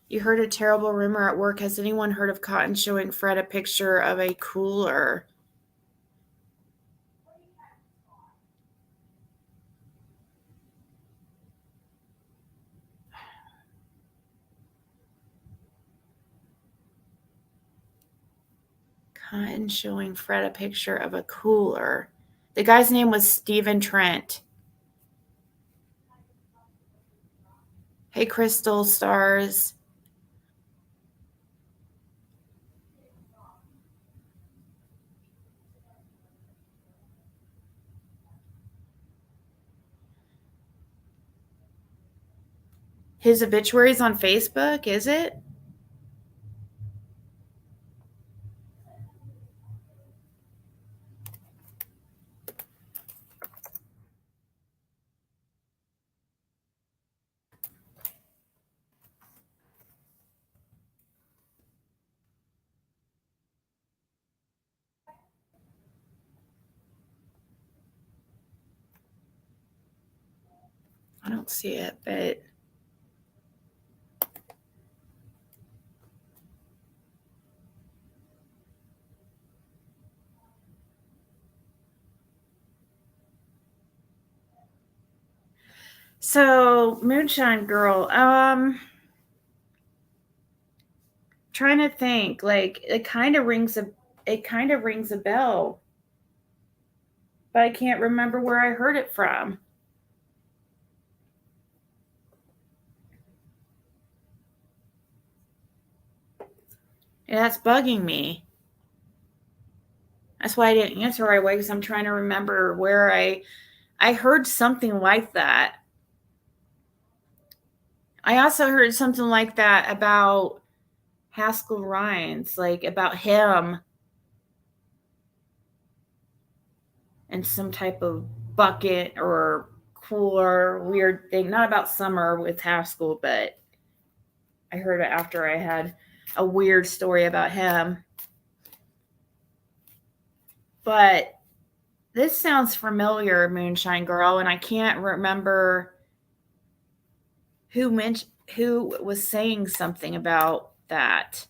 You heard a terrible rumor at work. Has anyone heard of Cotton showing Fred a picture of a cooler? Cotton showing Fred a picture of a cooler. The guy's name was Stephen Trent. Hey, Crystal Stars. His obituary's on Facebook, is it? I don't see it, but so Moonshine Girl, trying to think, like it kind of rings a bell, but I can't remember where I heard it from. And that's bugging me. That's why I didn't answer right away, because I'm trying to remember where I heard something like that. I also heard something like that about Haskell Rhines, like about him and some type of bucket or cooler weird thing. Not about summer with Haskell, but I heard it after I had a weird story about him. But this sounds familiar, Moonshine Girl, and I can't remember who was saying something about that.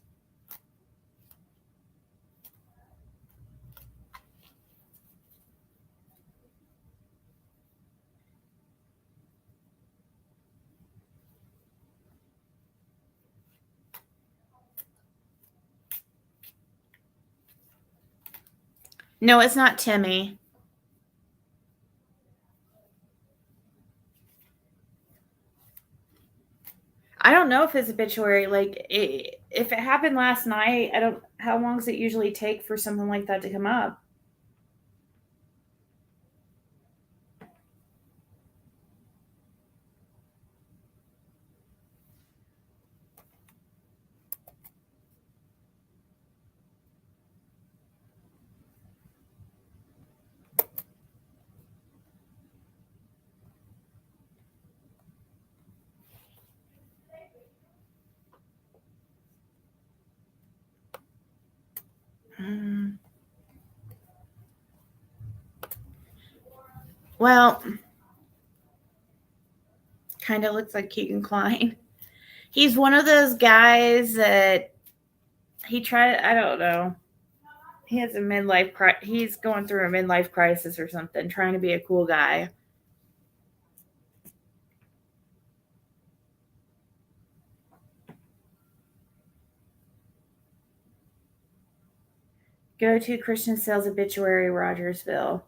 No, it's not Timmy. I don't know if his obituary, if it happened last night, I don't. How long does it usually take for something like that to come up? Hmm. Well, kind of looks like Keegan Klein. He's one of those guys that he tried. I don't know. He has a midlife crisis. He's going through a midlife crisis or something, trying to be a cool guy. Go to Christian Sales Obituary, Rogersville.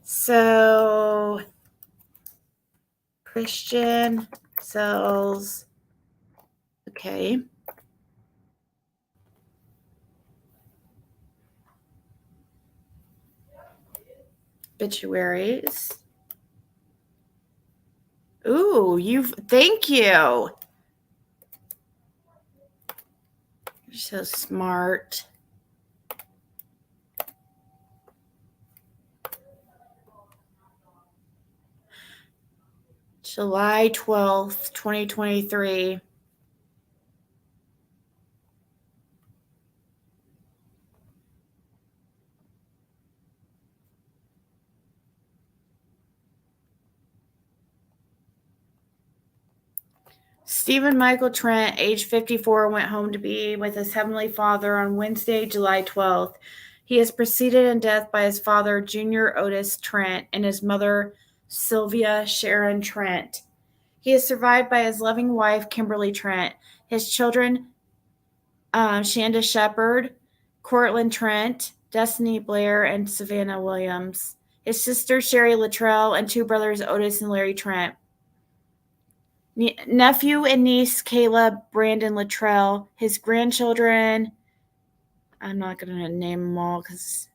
So, Christian Sales. Okay. Obituaries. Ooh, thank you. You're so smart. July 12th, 2023. Stephen Michael Trent, age 54, went home to be with his Heavenly Father on Wednesday, July 12th. He is preceded in death by his father, Junior Otis Trent, and his mother, Sylvia Sharon Trent. He is survived by his loving wife, Kimberly Trent, his children, Shanda Shepard, Cortland Trent, Destiny Blair, and Savannah Williams, his sister, Sherry Luttrell, and two brothers, Otis and Larry Trent. Nephew and niece Caleb Brandon Luttrell, his grandchildren, I'm not going to name them all because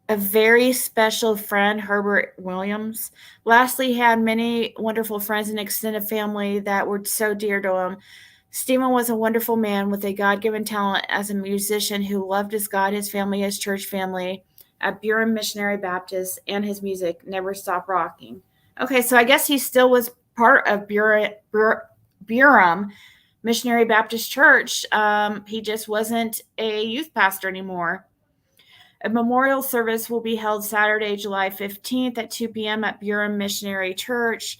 a very special friend, Herbert Williams. Lastly, he had many wonderful friends and extended family that were so dear to him. Stephen was a wonderful man with a God-given talent as a musician who loved his God, his family, his church family at Burem Missionary Baptist, and his music never stopped rocking. Okay, so I guess he still was part of Burem Missionary Baptist Church. He just wasn't a youth pastor anymore. A memorial service will be held Saturday, July 15th at 2 p.m. at Burem Missionary Church.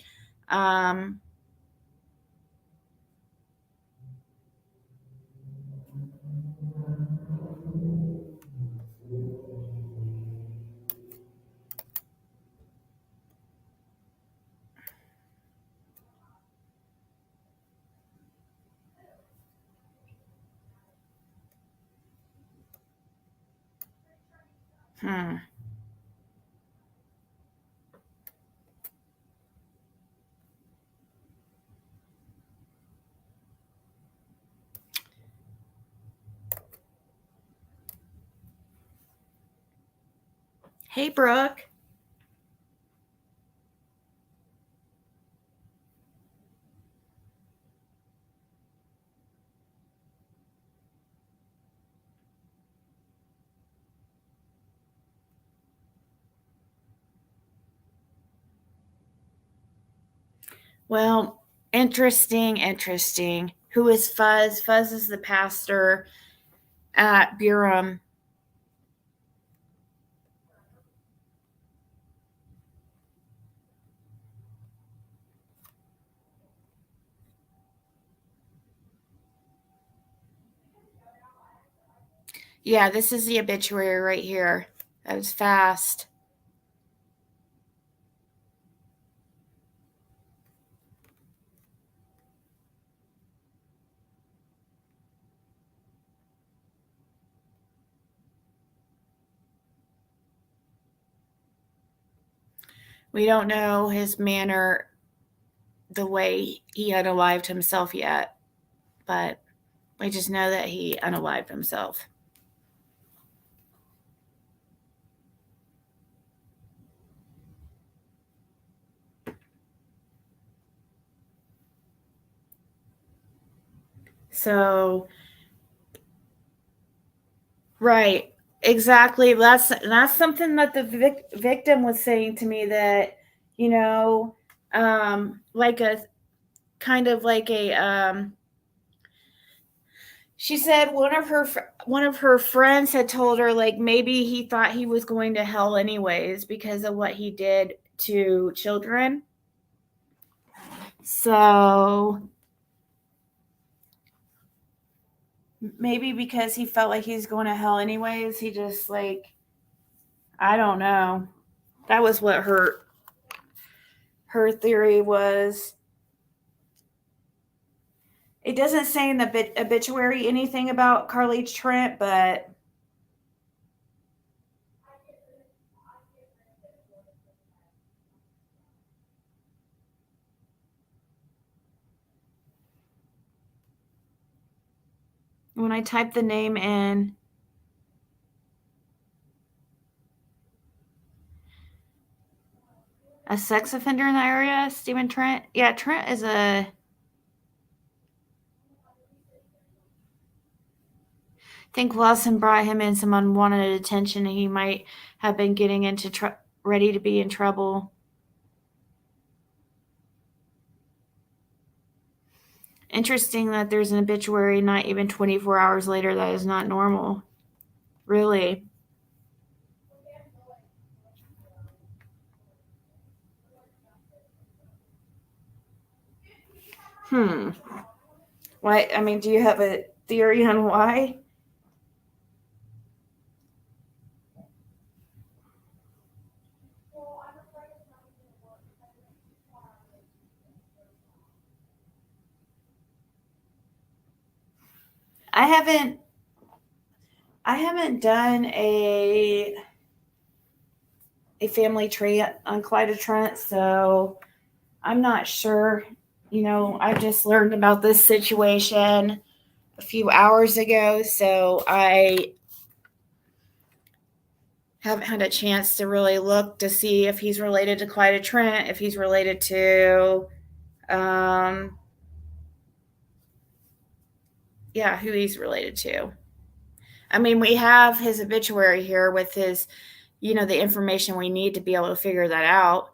Hey, Brooke. Well, interesting. Who is Fuzz? Fuzz is the pastor at Burem. Yeah, this is the obituary right here. That was fast. We don't know his manner, the way he unalived himself yet, but we just know that he unalived himself. So, right, exactly. That's something that the victim was saying to me, that you know, like a kind of like a she said one of her friends had told her, like, maybe he thought he was going to hell anyways because of what he did to children. So maybe because he felt like he's going to hell anyways, he just, like, I don't know. That was what her theory was. It doesn't say in the obituary anything about Carly Trent, but when I type the name in, a sex offender in the area, Stephen Trent. Yeah, Trent is a. I think Lawson brought him in some unwanted attention, and he might have been getting into ready to be in trouble. Interesting that there's an obituary not even 24 hours later. That is not normal. Really. Why? I mean, do you have a theory on why? I haven't done a family tree on Clyde Trent, so I'm not sure. I just learned about this situation a few hours ago, so I haven't had a chance to really look to see if he's related to Clyde Trent, if he's related to, who he's related to. I mean, we have his obituary here with his, the information we need to be able to figure that out.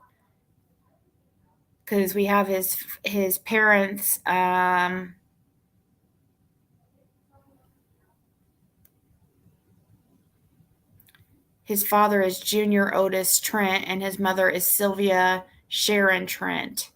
Because we have his parents. His father is Junior Otis Trent, and his mother is Sylvia Sharon Trent.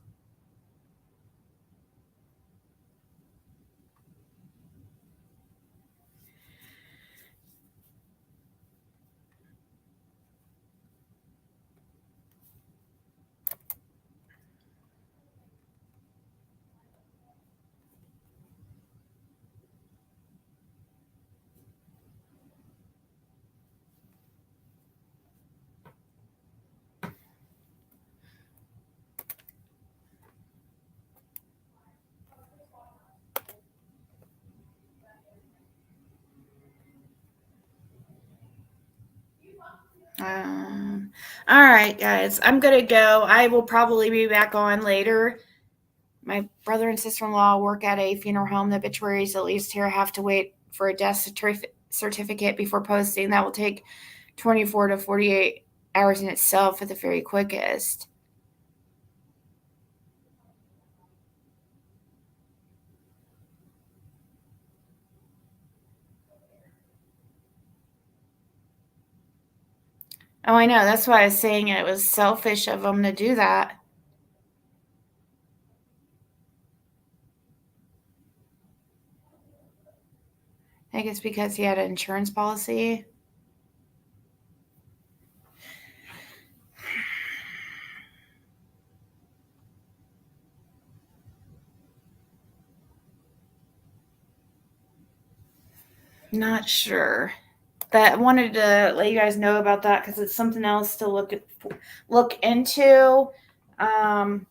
All right, guys, I'm gonna go. I will probably be back on later. My brother and sister-in-law work at a funeral home. The obituaries, at least here, have to wait for a death certificate before posting. That will take 24 to 48 hours in itself at the very quickest. Oh, I know. That's why I was saying it was selfish of him to do that. I think it's because he had an insurance policy. Not sure. That wanted to let you guys know about that because it's something else to look into. I'm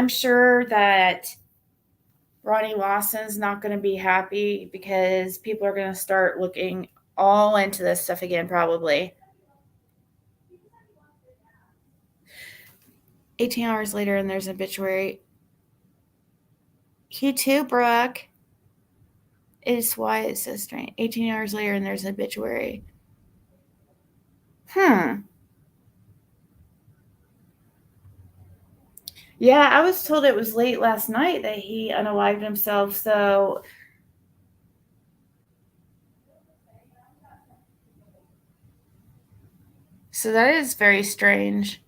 sure that Ronnie Lawson's not going to be happy because people are going to start looking all into this stuff again, probably. 18 hours later, and there's an obituary. You too, Brooke. It is why it's so strange. 18 hours later, and there's an obituary. Yeah, I was told it was late last night that he unalived himself, so that is very strange.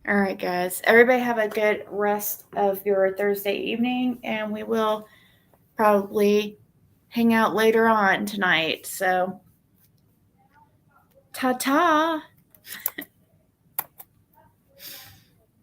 All right, guys. Everybody have a good rest of your Thursday evening, and we will probably hang out later on tonight. So, ta-ta.